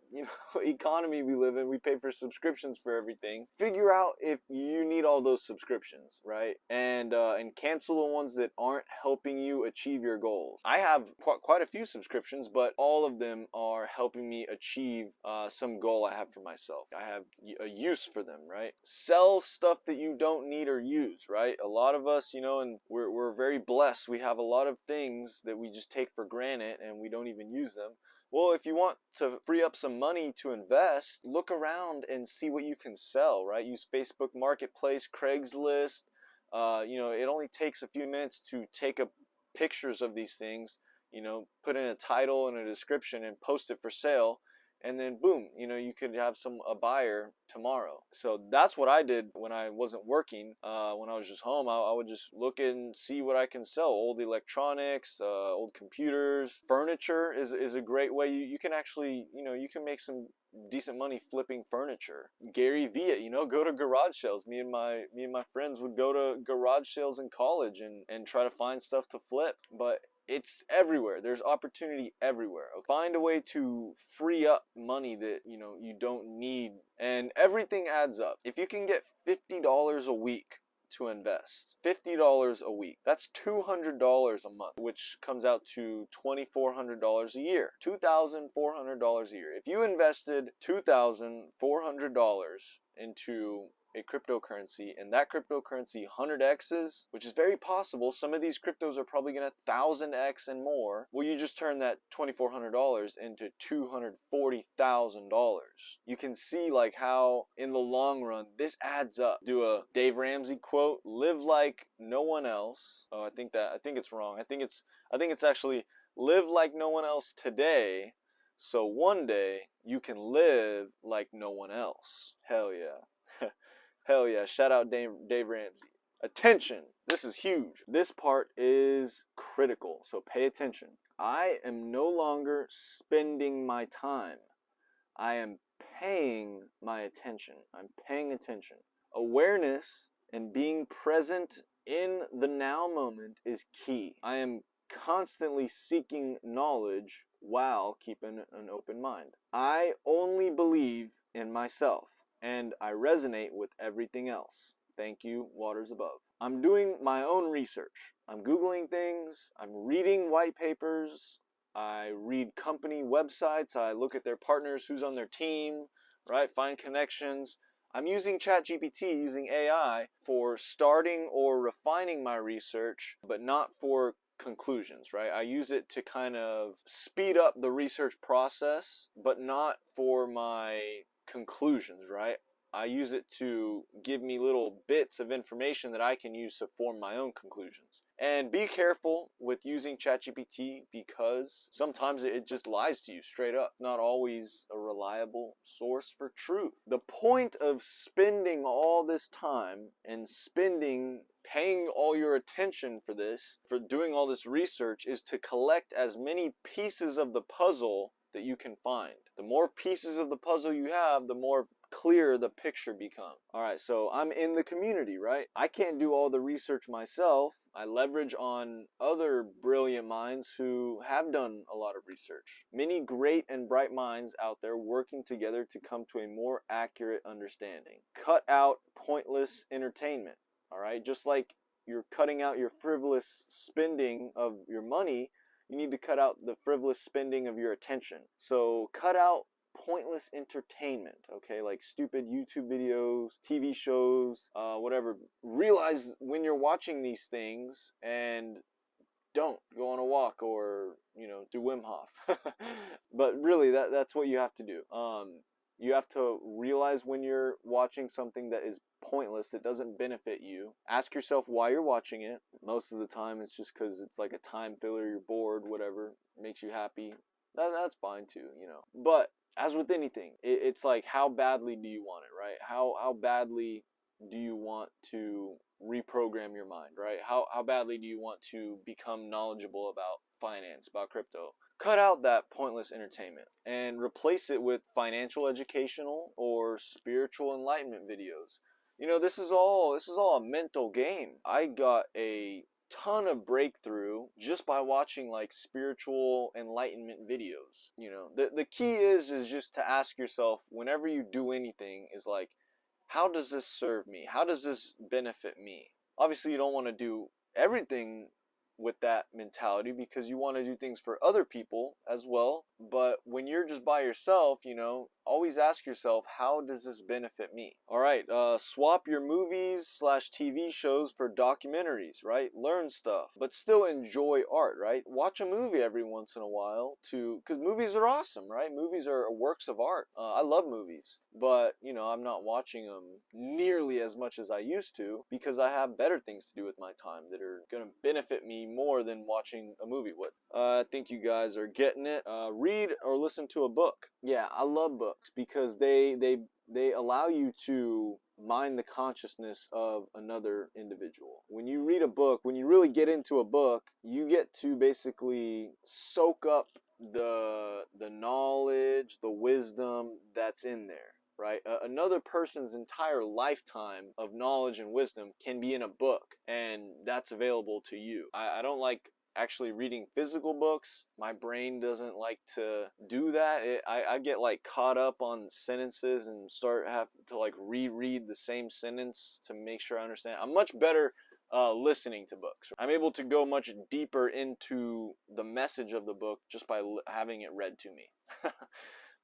economy we live in. We pay for subscriptions for everything. Figure out if you need all those subscriptions, right? And cancel the ones that aren't helping you achieve your goals. I have quite a few subscriptions, but all of them are helping me achieve some goal I have for myself. I have a use for them, right? Sell stuff that you don't need or use, right? A lot of us, and we're very blessed. We have a lot of things that we just take for granted and we don't even use them. Well, if you want to free up some money to invest, look around and see what you can sell, right? Use Facebook Marketplace, Craigslist. It only takes a few minutes to take up pictures of these things, put in a title and a description and post it for sale. And then boom, you could have a buyer tomorrow. So that's what I did when I wasn't working. When I was just home, I would just look and see what I can sell. Old electronics, old computers, furniture is a great way. You can actually, you can make some decent money flipping furniture. Gary Vee, go to garage sales. Me and my friends would go to garage sales in college and try to find stuff to flip. But it's everywhere. There's opportunity everywhere. Find a way to free up money that you don't need, and everything adds up. If you can get $50 a week to invest, $50 a week, that's $200 a month, which comes out to $2,400 a year. $2,400 a year. If you invested $2,400 into a cryptocurrency, and that cryptocurrency 100x's, which is very possible. Some of these cryptos are probably gonna 1000x and more. Well, you just turn that $2,400 into $240,000. You can see like how in the long run this adds up. Do a Dave Ramsey quote: "Live like no one else." Oh, I think it's wrong. I think it's actually live like no one else today, so one day you can live like no one else. Hell yeah. Hell yeah, shout out Dave Ramsey. Attention, this is huge. This part is critical, so pay attention. I am no longer spending my time. I am paying my attention. I'm paying attention. Awareness and being present in the now moment is key. I am constantly seeking knowledge while keeping an open mind. I only believe in myself, and I resonate with everything else. Thank you, waters above. I'm doing my own research. I'm Googling things. I'm reading white papers. I read company websites. I look at their partners, who's on their team, right? Find connections. I'm using ChatGPT, using AI for starting or refining my research, but not for conclusions, right? I use it to kind of speed up the research process, but not for my conclusions, right? I use it to give me little bits of information that I can use to form my own conclusions. And be careful with using ChatGPT because sometimes it just lies to you straight up. It's not always a reliable source for truth. The point of spending all this time and paying all your attention for this, for doing all this research, is to collect as many pieces of the puzzle that you can find. The more pieces of the puzzle you have, the more clear the picture becomes. Alright, so I'm in the community, right? I can't do all the research myself. I leverage on other brilliant minds who have done a lot of research. Many great and bright minds out there working together to come to a more accurate understanding. Cut out pointless entertainment. Alright, just like you're cutting out your frivolous spending of your money, you need to cut out the frivolous spending of your attention. So cut out pointless entertainment, okay, like stupid YouTube videos, TV shows, whatever. Realize when you're watching these things and don't go on a walk or, do Wim Hof. But really, that's what you have to do. You have to realize when you're watching something that is pointless, that doesn't benefit you. Ask yourself why you're watching it. Most of the time it's just because it's like a time filler, you're bored, whatever, makes you happy. That's fine too, But as with anything, it's like, how badly do you want it, right? How badly do you want to reprogram your mind, right? How badly do you want to become knowledgeable about finance, about crypto? Cut out that pointless entertainment and replace it with financial, educational, or spiritual enlightenment videos. This is all a mental game. I got a ton of breakthrough just by watching like spiritual enlightenment videos. The key is just to ask yourself whenever you do anything, is like, how does this serve me? How does this benefit me? Obviously you don't want to do everything with that mentality because you want to do things for other people as well. But when you're just by yourself, always ask yourself, how does this benefit me? All right, swap your movies/TV shows for documentaries, right? Learn stuff, but still enjoy art, right? Watch a movie every once in a while because movies are awesome, right? Movies are works of art. I love movies, but I'm not watching them nearly as much as I used to because I have better things to do with my time that are gonna benefit me more than watching a movie would. I think you guys are getting it. Read or listen to a book. Yeah, I love books because they allow you to mind the consciousness of another individual. When you read a book, when you really get into a book, you get to basically soak up the knowledge, the wisdom that's in there. Right? Another person's entire lifetime of knowledge and wisdom can be in a book, and that's available to you. I don't like actually reading physical books. My brain doesn't like to do that. I get like caught up on sentences and have to like reread the same sentence to make sure I understand. I'm much better listening to books. I'm able to go much deeper into the message of the book just by having it read to me.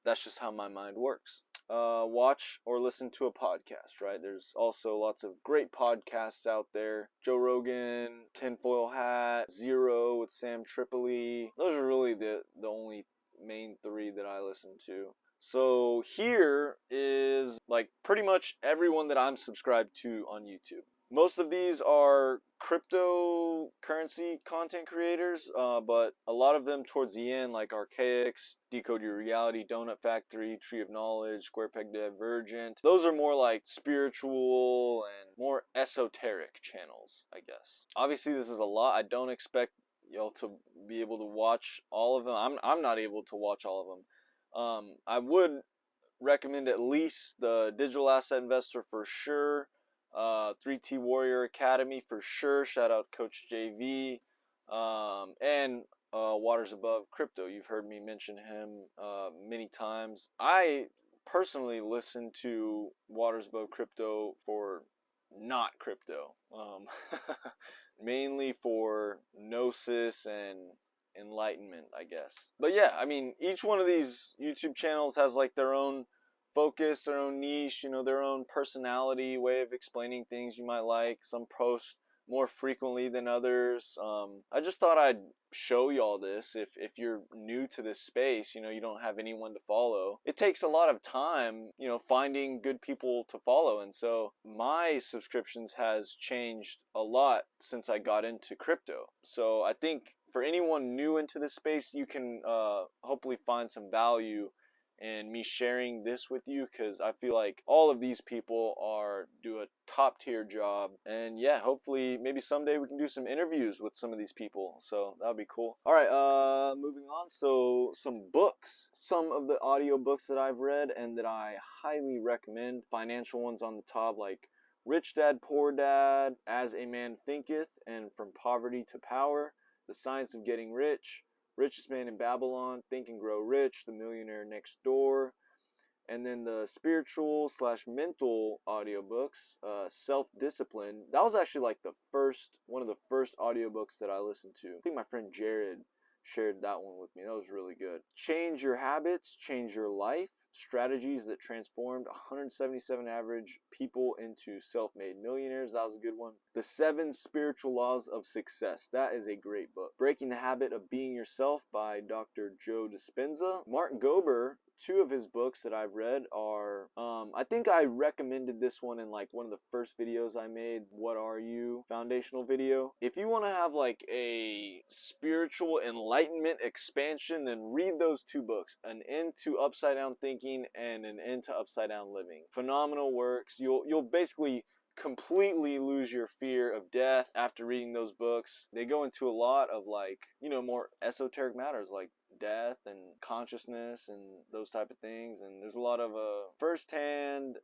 That's just how my mind works. Watch or listen to a podcast, right? There's also lots of great podcasts out there. Joe Rogan, Tinfoil Hat, Zero with Sam Tripoli. Those are really the only main three that I listen to. So here is like pretty much everyone that I'm subscribed to on YouTube. Most of these are cryptocurrency content creators, but a lot of them towards the end, like Archaics, Decode Your Reality, Donut Factory, Tree of Knowledge, Square Peg Divergent. Those are more like spiritual and more esoteric channels, I guess. Obviously, this is a lot. I don't expect y'all to be able to watch all of them. I'm not able to watch all of them. I would recommend at least the Digital Asset Investor for sure. 3T Warrior Academy for sure. Shout out Coach JV. And Waters Above Crypto. You've heard me mention him many times. I personally listen to Waters Above Crypto for not crypto. Mainly for gnosis and enlightenment, I guess. But yeah, I mean, each one of these YouTube channels has like their own focus, their own niche, their own personality, way of explaining things you might like. Some post more frequently than others. I just thought I'd show y'all this. If you're new to this space, you don't have anyone to follow. It takes a lot of time, finding good people to follow. And so my subscriptions has changed a lot since I got into crypto. So I think for anyone new into this space, you can hopefully find some value in me sharing this with you, because I feel like all of these people do a top tier job. And yeah, hopefully maybe someday we can do some interviews with some of these people, so that would be cool. All right, moving on. So some books, some of the audio books that I've read and that I highly recommend. Financial ones on the top, like Rich Dad Poor Dad, As a Man Thinketh, and From Poverty to Power, The Science of Getting Rich, Richest Man in Babylon, Think and Grow Rich, The Millionaire Next Door. And then the spiritual / mental audiobooks, Self-Discipline. That was actually like one of the first audiobooks that I listened to. I think my friend Jared shared that one with me. That was really good. Change Your Habits, Change Your Life, Strategies that Transformed 177 average people into self-made millionaires. That was a good one. The 7 Spiritual Laws of Success. That is a great book. Breaking the Habit of Being Yourself by Dr. Joe Dispenza. Mark Gober, 2 of his books that I've read are, I think I recommended this one in like one of the first videos I made, What Are You? Foundational video. If you want to have like a spiritual enlightenment expansion, then read those 2 books, An End to Upside Down Thinking and An End to Upside Down Living. Phenomenal works. You'll basically completely lose your fear of death after reading those books. They go into a lot of like, more esoteric matters like death and consciousness and those type of things. And there's a lot of first-hand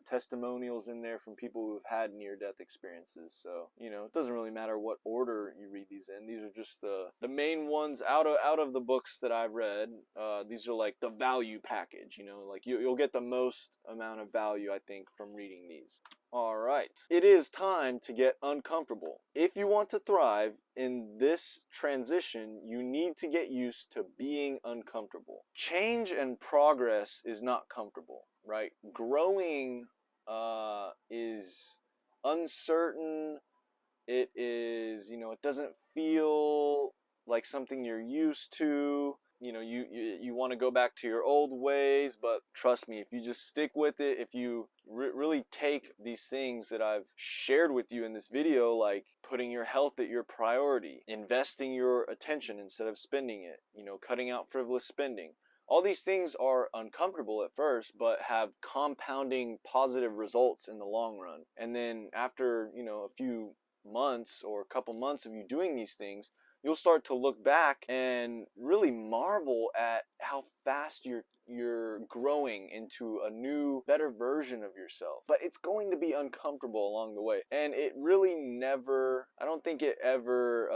testimonials in there from people who've had near-death experiences. So it doesn't really matter what order you read these in. These are just the main ones out of the books that I've read. These are like the value package. Like you'll get the most amount of value, I think, from reading these. Alright, it is time to get uncomfortable. If you want to thrive in this transition, you need to get used to being uncomfortable. Change and progress is not comfortable, right? Growing is uncertain. It is, it doesn't feel like something you're used to. You want to go back to your old ways, but trust me, if you just stick with it, if you really take these things that I've shared with you in this video, like putting your health at your priority, investing your attention instead of spending it, cutting out frivolous spending. All these things are uncomfortable at first, but have compounding positive results in the long run. And then after, a few months or a couple months of you doing these things, you'll start to look back and really marvel at how fast you're growing into a new, better version of yourself. But it's going to be uncomfortable along the way. And it really I don't think it ever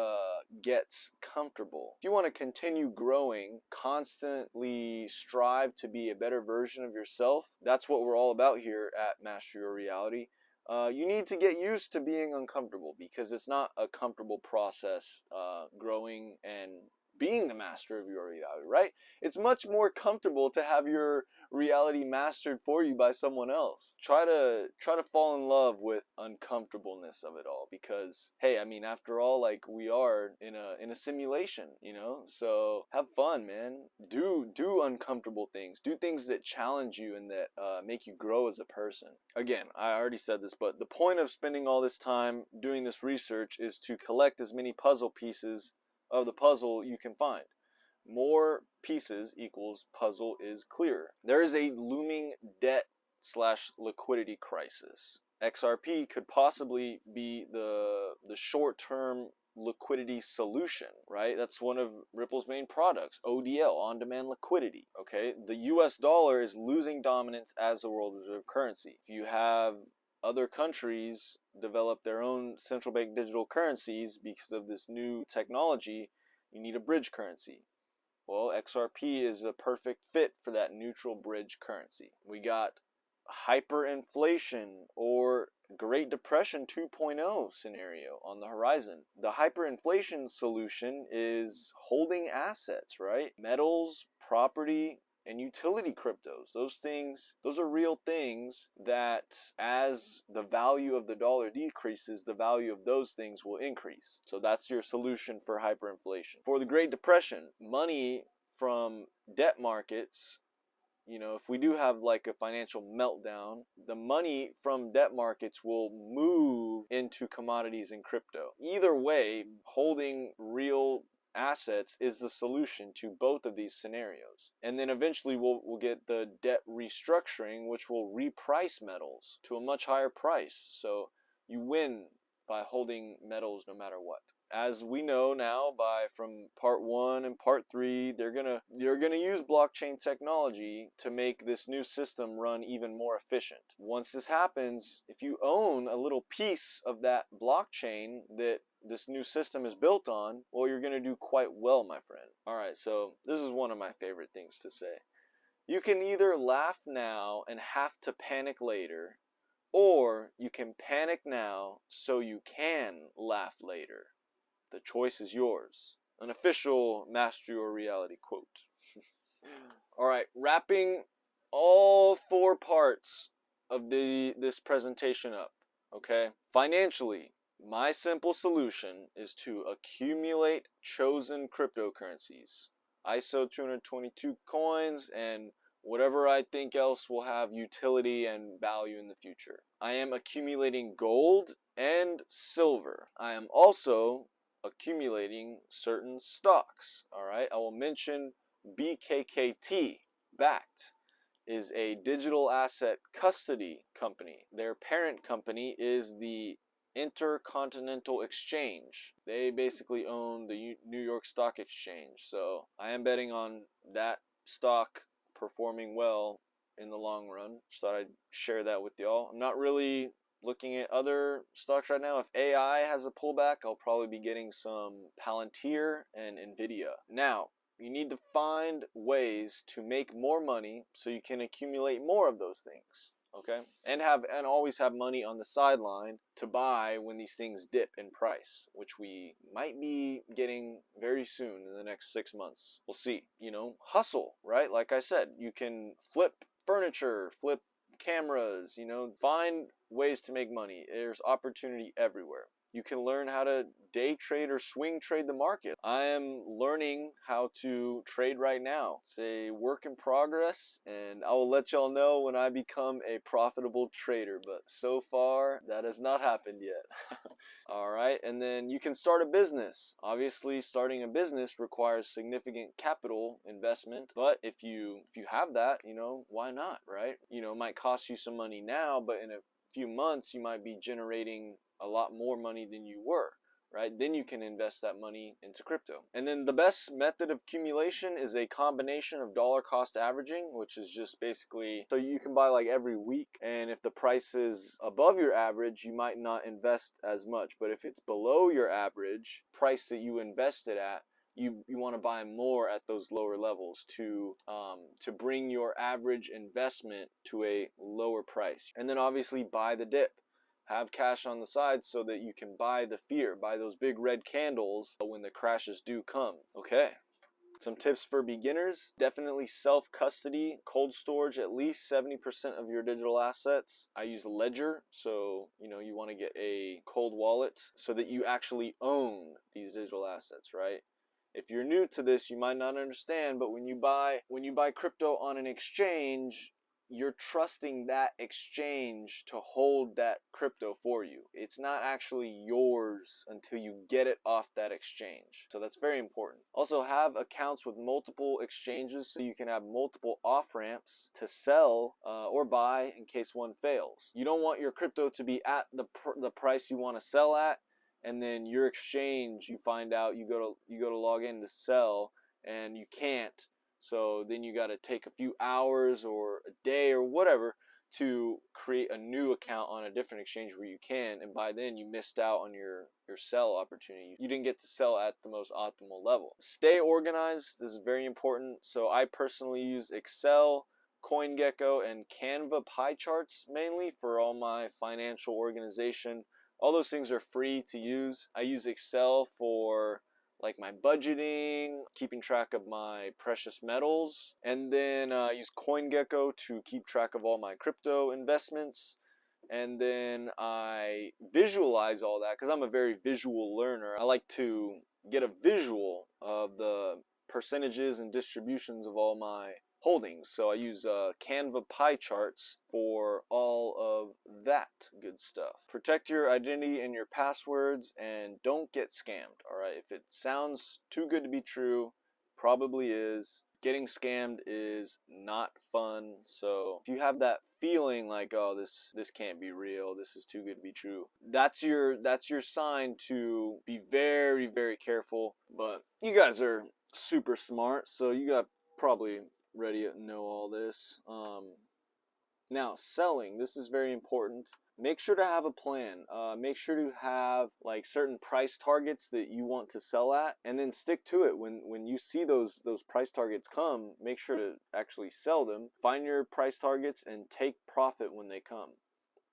gets comfortable. If you want to continue growing, constantly strive to be a better version of yourself. That's what we're all about here at Master Your Reality. You need to get used to being uncomfortable, because it's not a comfortable process, growing and being the master of your reality, right? It's much more comfortable to have your reality mastered for you by someone else. Try to fall in love with uncomfortableness of it all, because hey, I mean, after all, like, we are in a simulation, so have fun, man. Do uncomfortable things. Do things that challenge you and that make you grow as a person. Again, I already said this, but the point of spending all this time doing this research is to collect as many puzzle pieces of the puzzle you can find. More pieces equals puzzle is clearer. There is a looming debt / liquidity crisis. XRP could possibly be the short-term liquidity solution, right? That's one of Ripple's main products, ODL, on-demand liquidity, okay? The US dollar is losing dominance as the world reserve currency. If you have other countries develop their own central bank digital currencies because of this new technology, you need a bridge currency. Well, XRP is a perfect fit for that neutral bridge currency. We got hyperinflation or Great Depression 2.0 scenario on the horizon. The hyperinflation solution is holding assets, right? Metals, property, and utility cryptos. Those are real things that as the value of the dollar decreases, the value of those things will increase. So that's your solution for hyperinflation. For the Great Depression, money from debt markets, if we do have like a financial meltdown, the money from debt markets will move into commodities and crypto. Either way, holding real assets is the solution to both of these scenarios. And then eventually we'll get the debt restructuring, which will reprice metals to a much higher price. So you win by holding metals no matter what. As we know now from part 1 and part 3, they're gonna use blockchain technology to make this new system run even more efficient. Once this happens, if you own a little piece of that blockchain that this new system is built on, well, you're gonna do quite well, my friend. All right, so this is one of my favorite things to say. You can either laugh now and have to panic later, or you can panic now so you can laugh later. The choice is yours. An official Master Your Reality quote. All right, wrapping all 4 parts of this presentation up, okay? Financially, my simple solution is to accumulate chosen cryptocurrencies, ISO 222 coins, and whatever I think else will have utility and value in the future. I am accumulating gold and silver. I am also accumulating certain stocks. All right, I will mention BKKT, Backed, is a digital asset custody company. Their parent company is the Intercontinental Exchange. They basically own the New York Stock Exchange. So I am betting on that stock performing well in the long run. Just thought I'd share that with y'all. I'm not really looking at other stocks right now. If AI has a pullback, I'll probably be getting some Palantir and Nvidia. Now, you need to find ways to make more money so you can accumulate more of those things, okay? And always have money on the sideline to buy when these things dip in price, which we might be getting very soon in the next 6 months. We'll see. Hustle, right? Like I said, you can flip furniture, flip cameras, find ways to make money. There's opportunity everywhere. You can learn how to day trade or swing trade the market. I am learning how to trade right now. It's a work in progress, and I will let y'all know when I become a profitable trader, but so far that has not happened yet. All right, and then you can start a business. Obviously, starting a business requires significant capital investment, but if you have that, why not, right? It might cost you some money now, but in a few months you might be generating a lot more money than you were, right? Then you can invest that money into crypto. And then the best method of accumulation is a combination of dollar cost averaging, which is just basically, so you can buy like every week, and if the price is above your average, you might not invest as much. But if it's below your average price that you invested at, you want to buy more at those lower levels to bring your average investment to a lower price. And then obviously buy the dip. Have cash on the side so that you can buy the fear, buy those big red candles when the crashes do come. Okay, some tips for beginners. Definitely self-custody, cold storage at least 70% of your digital assets. I use Ledger, so you want to get a cold wallet so that you actually own these digital assets, right? If you're new to this, you might not understand, but when you buy crypto on an exchange, you're trusting that exchange to hold that crypto for you. It's not actually yours until you get it off that exchange. So that's very important. Also, have accounts with multiple exchanges so you can have multiple off-ramps to sell or buy in case one fails. You don't want your crypto to be at the price you want to sell at, and then your exchange, you find out, you go to log in to sell and you can't. So then you got to take a few hours or a day or whatever to create a new account on a different exchange where you can, and by then you missed out on your sell opportunity. You didn't get to sell at the most optimal level. Stay organized. This is very important. So I personally use Excel, CoinGecko, and Canva pie charts mainly for all my financial organization. All those things are free to use. I use Excel for like my budgeting, keeping track of my precious metals, and then I use CoinGecko to keep track of all my crypto investments. And then I visualize all that because I'm a very visual learner. I like to get a visual of the percentages and distributions of all my holdings. So I use Canva pie charts for all of that good stuff. Protect your identity and your passwords and don't get scammed, all right? If it sounds too good to be true, probably is. Getting scammed is not fun. So if you have that feeling like, oh, this can't be real, this is too good to be true, that's your sign to be very, very careful. But you guys are super smart, so you got probably ready to know all this. Now, selling, this is very important. Make sure to have a plan. Make sure to have like certain price targets that you want to sell at, and then stick to it. When you see those price targets come, make sure to actually sell them. Find your price targets and take profit when they come.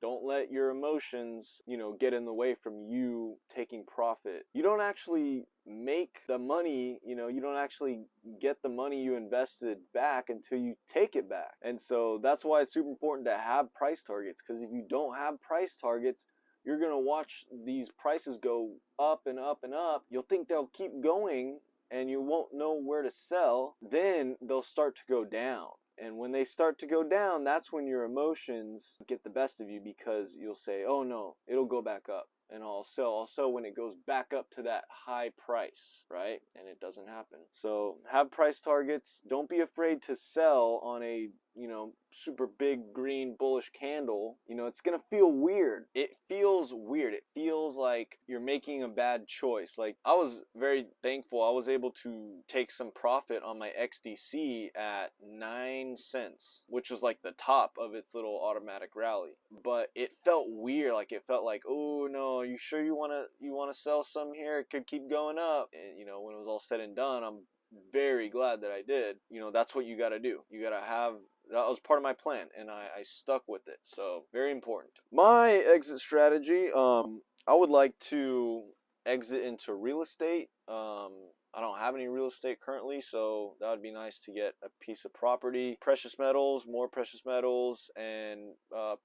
Don't let your emotions, get in the way from you taking profit. You don't actually make the money, you don't actually get the money you invested back until you take it back. And so that's why it's super important to have price targets, because if you don't have price targets, you're going to watch these prices go up and up and up. You'll think they'll keep going and you won't know where to sell. Then they'll start to go down. And when they start to go down, that's when your emotions get the best of you, because you'll say, oh no, it'll go back up and I'll sell when it goes back up to that high price, right? And it doesn't happen. So have price targets. Don't be afraid to sell on a, super big green bullish candle. It's going to feel weird. It feels weird. It feels like you're making a bad choice. Like, I was very thankful I was able to take some profit on my XDC at 9 cents, which was like the top of its little automatic rally. But it felt weird. Like, it felt like, oh no, are you sure you want to sell some here? It could keep going up. And when it was all said and done, I'm very glad that I did. That's what you got to do. You got to have, that was part of my plan, and I stuck with it. So very important. My exit strategy, I would like to exit into real estate. I don't have any real estate currently, so that would be nice to get a piece of property. Precious metals, more precious metals, and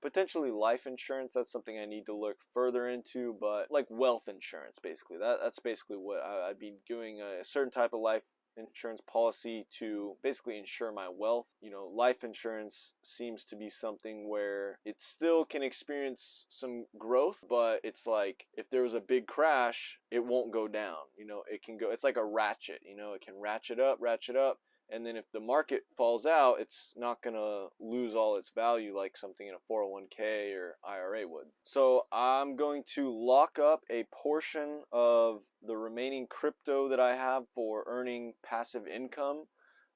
potentially life insurance. That's something I need to look further into, but like wealth insurance, basically. That's basically what I'd be doing, a certain type of life insurance policy to basically insure my wealth. Life insurance seems to be something where it still can experience some growth, but it's like if there was a big crash, it won't go down. It can go, it's like a ratchet, it can ratchet up, and then if the market falls out, it's not gonna lose all its value like something in a 401k or IRA would. So I'm going to lock up a portion of the remaining crypto that I have for earning passive income,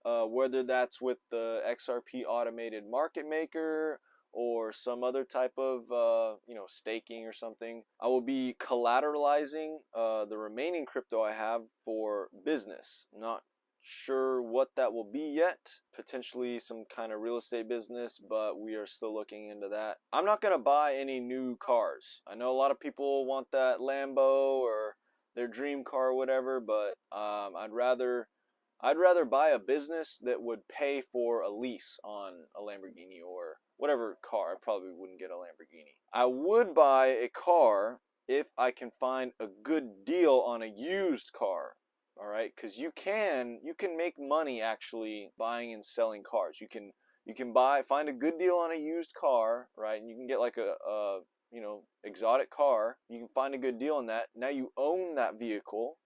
whether that's with the XRP automated market maker or some other type of staking or something. I will be collateralizing the remaining crypto I have for business. Not sure what that will be yet. Potentially some kind of real estate business, but we are still looking into that. I'm not going to buy any new cars. I know a lot of people want that Lambo or their dream car or whatever, but I'd rather buy a business that would pay for a lease on a Lamborghini or whatever car. I probably wouldn't get a Lamborghini. I would buy a car if I can find a good deal on a used car. All right, because you can make money actually buying and selling cars. You can find a good deal on a used car, right? And you can get like a exotic car. You can find a good deal on that. Now you own that vehicle,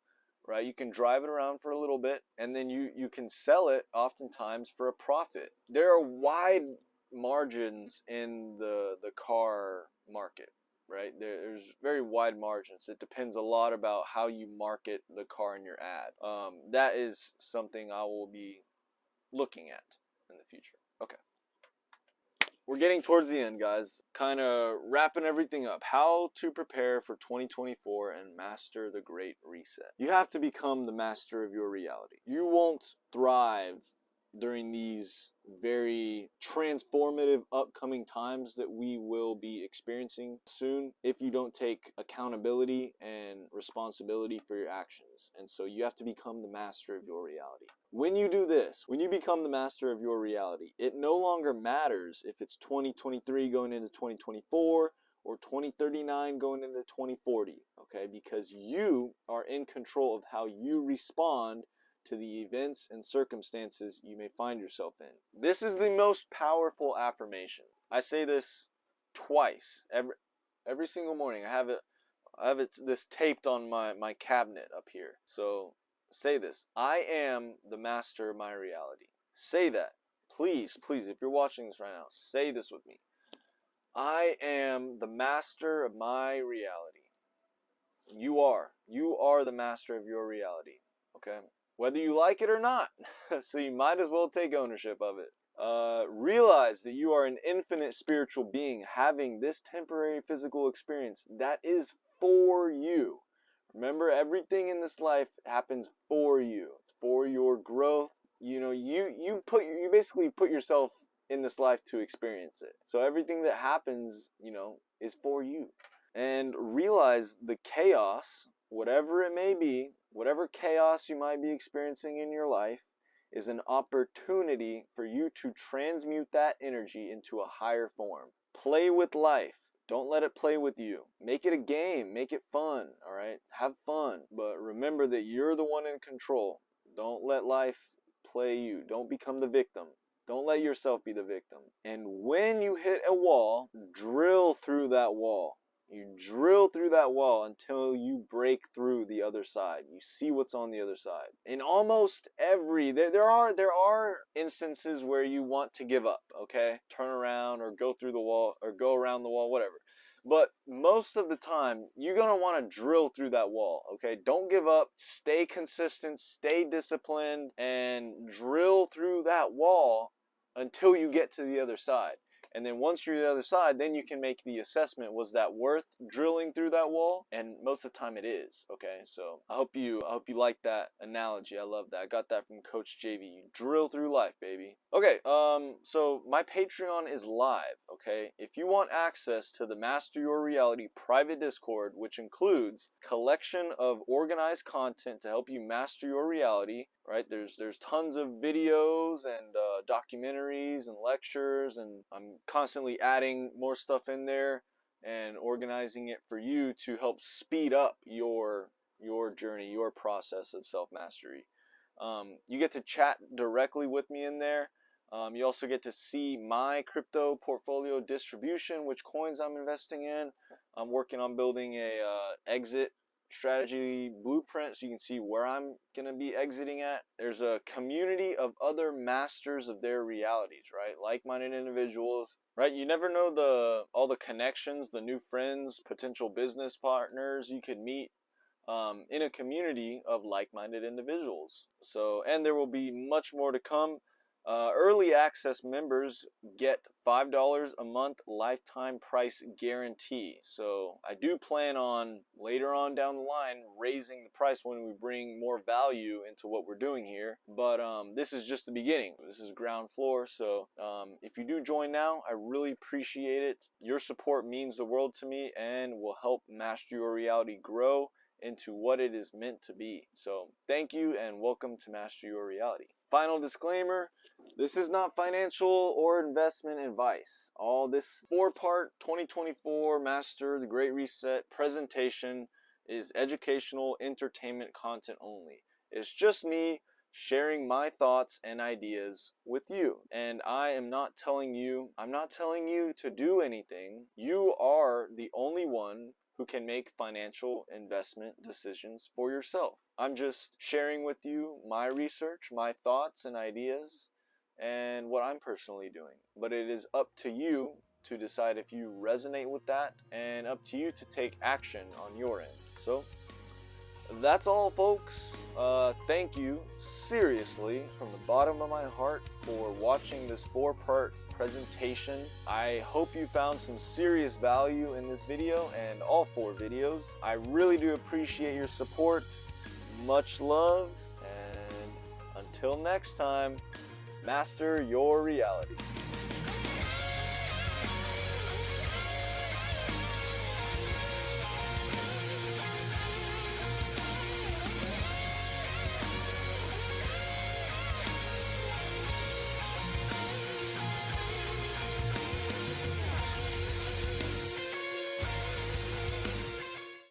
right? You can drive it around for a little bit, and then you can sell it oftentimes for a profit. There are wide margins in the car market. Right, there's very wide margins. It depends a lot about how you market the car in your ad. That is something I will be looking at in the future. Okay, we're getting towards the end, guys. Kind of wrapping everything up. How to prepare for 2024 and master the Great Reset. You have to become the master of your reality. You won't thrive during these very transformative upcoming times that we will be experiencing soon if you don't take accountability and responsibility for your actions. And so you have to become the master of your reality. When you do this, when you become the master of your reality, it no longer matters if it's 2023 going into 2024 or 2039 going into 2040, okay? Because you are in control of how you respond to the events and circumstances you may find yourself in. This is the most powerful affirmation. I say this twice every single morning. I have this taped on my cabinet up here. So say this: I am the master of my reality. Say that. Please, if you're watching this right now, say this with me. I am the master of my reality. You are the master of your reality. Okay? Whether you like it or not. So you might as well take ownership of it. Realize that you are an infinite spiritual being having this temporary physical experience that is for you. Remember, everything in this life happens for you. It's for your growth. You know, you basically put yourself in this life to experience it. So everything that happens, you know, is for you. And realize the chaos, whatever it may be, whatever chaos you might be experiencing in your life, is an opportunity for you to transmute that energy into a higher form. Play with life. Don't let it play with you. Make it a game. Make it fun, all right? Have fun. But remember that you're the one in control. Don't let life play you. Don't become the victim. Don't let yourself be the victim. And when you hit a wall, drill through that wall. You drill through that wall until you break through the other side. You see what's on the other side. In almost every, there are instances where you want to give up, okay? Turn around or go through the wall or go around the wall, whatever. But most of the time, you're going to want to drill through that wall, okay? Don't give up. Stay consistent, stay disciplined, and drill through that wall until you get to the other side. And then once you're to the other side, then you can make the assessment, was that worth drilling through that wall? And most of the time it is, okay? So I hope you like that analogy. I love that. I got that from Coach JV. You drill through life, baby. Okay, so my Patreon is live, okay? If you want access to the Master Your Reality private Discord, which includes collection of organized content to help you master your reality, right? There's tons of videos and documentaries and lectures, and I'm constantly adding more stuff in there and organizing it for you to help speed up your journey, your process of self-mastery. You get to chat directly with me in there. You also get to see my crypto portfolio distribution, which coins I'm investing in. I'm working on building a exit strategy blueprint so you can see where I'm going to be exiting at. There's a community of other masters of their realities, right? Like-minded individuals, right? You never know all the connections, the new friends, potential business partners you could meet in a community of like-minded individuals. So, and there will be much more to come. Early access members get $5 a month lifetime price guarantee. So I do plan on later on down the line raising the price when we bring more value into what we're doing here. But this is just the beginning. This is ground floor. So if you do join now, I really appreciate it. Your support means the world to me and will help Master Your Reality grow into what it is meant to be. So thank you and welcome to Master Your Reality. Final disclaimer, this is not financial or investment advice. All this 4-part 2024 Master the Great Reset presentation is educational entertainment content only. It's just me sharing my thoughts and ideas with you. And I'm not telling you to do anything. You are the only one who can make financial investment decisions for yourself. I'm just sharing with you my research, my thoughts and ideas, and what I'm personally doing. But it is up to you to decide if you resonate with that, and up to you to take action on your end. So that's all, folks. Thank you seriously from the bottom of my heart for watching this 4-part presentation. I hope you found some serious value in this video and all 4 videos. I really do appreciate your support. Much love, and until next time, Master your reality.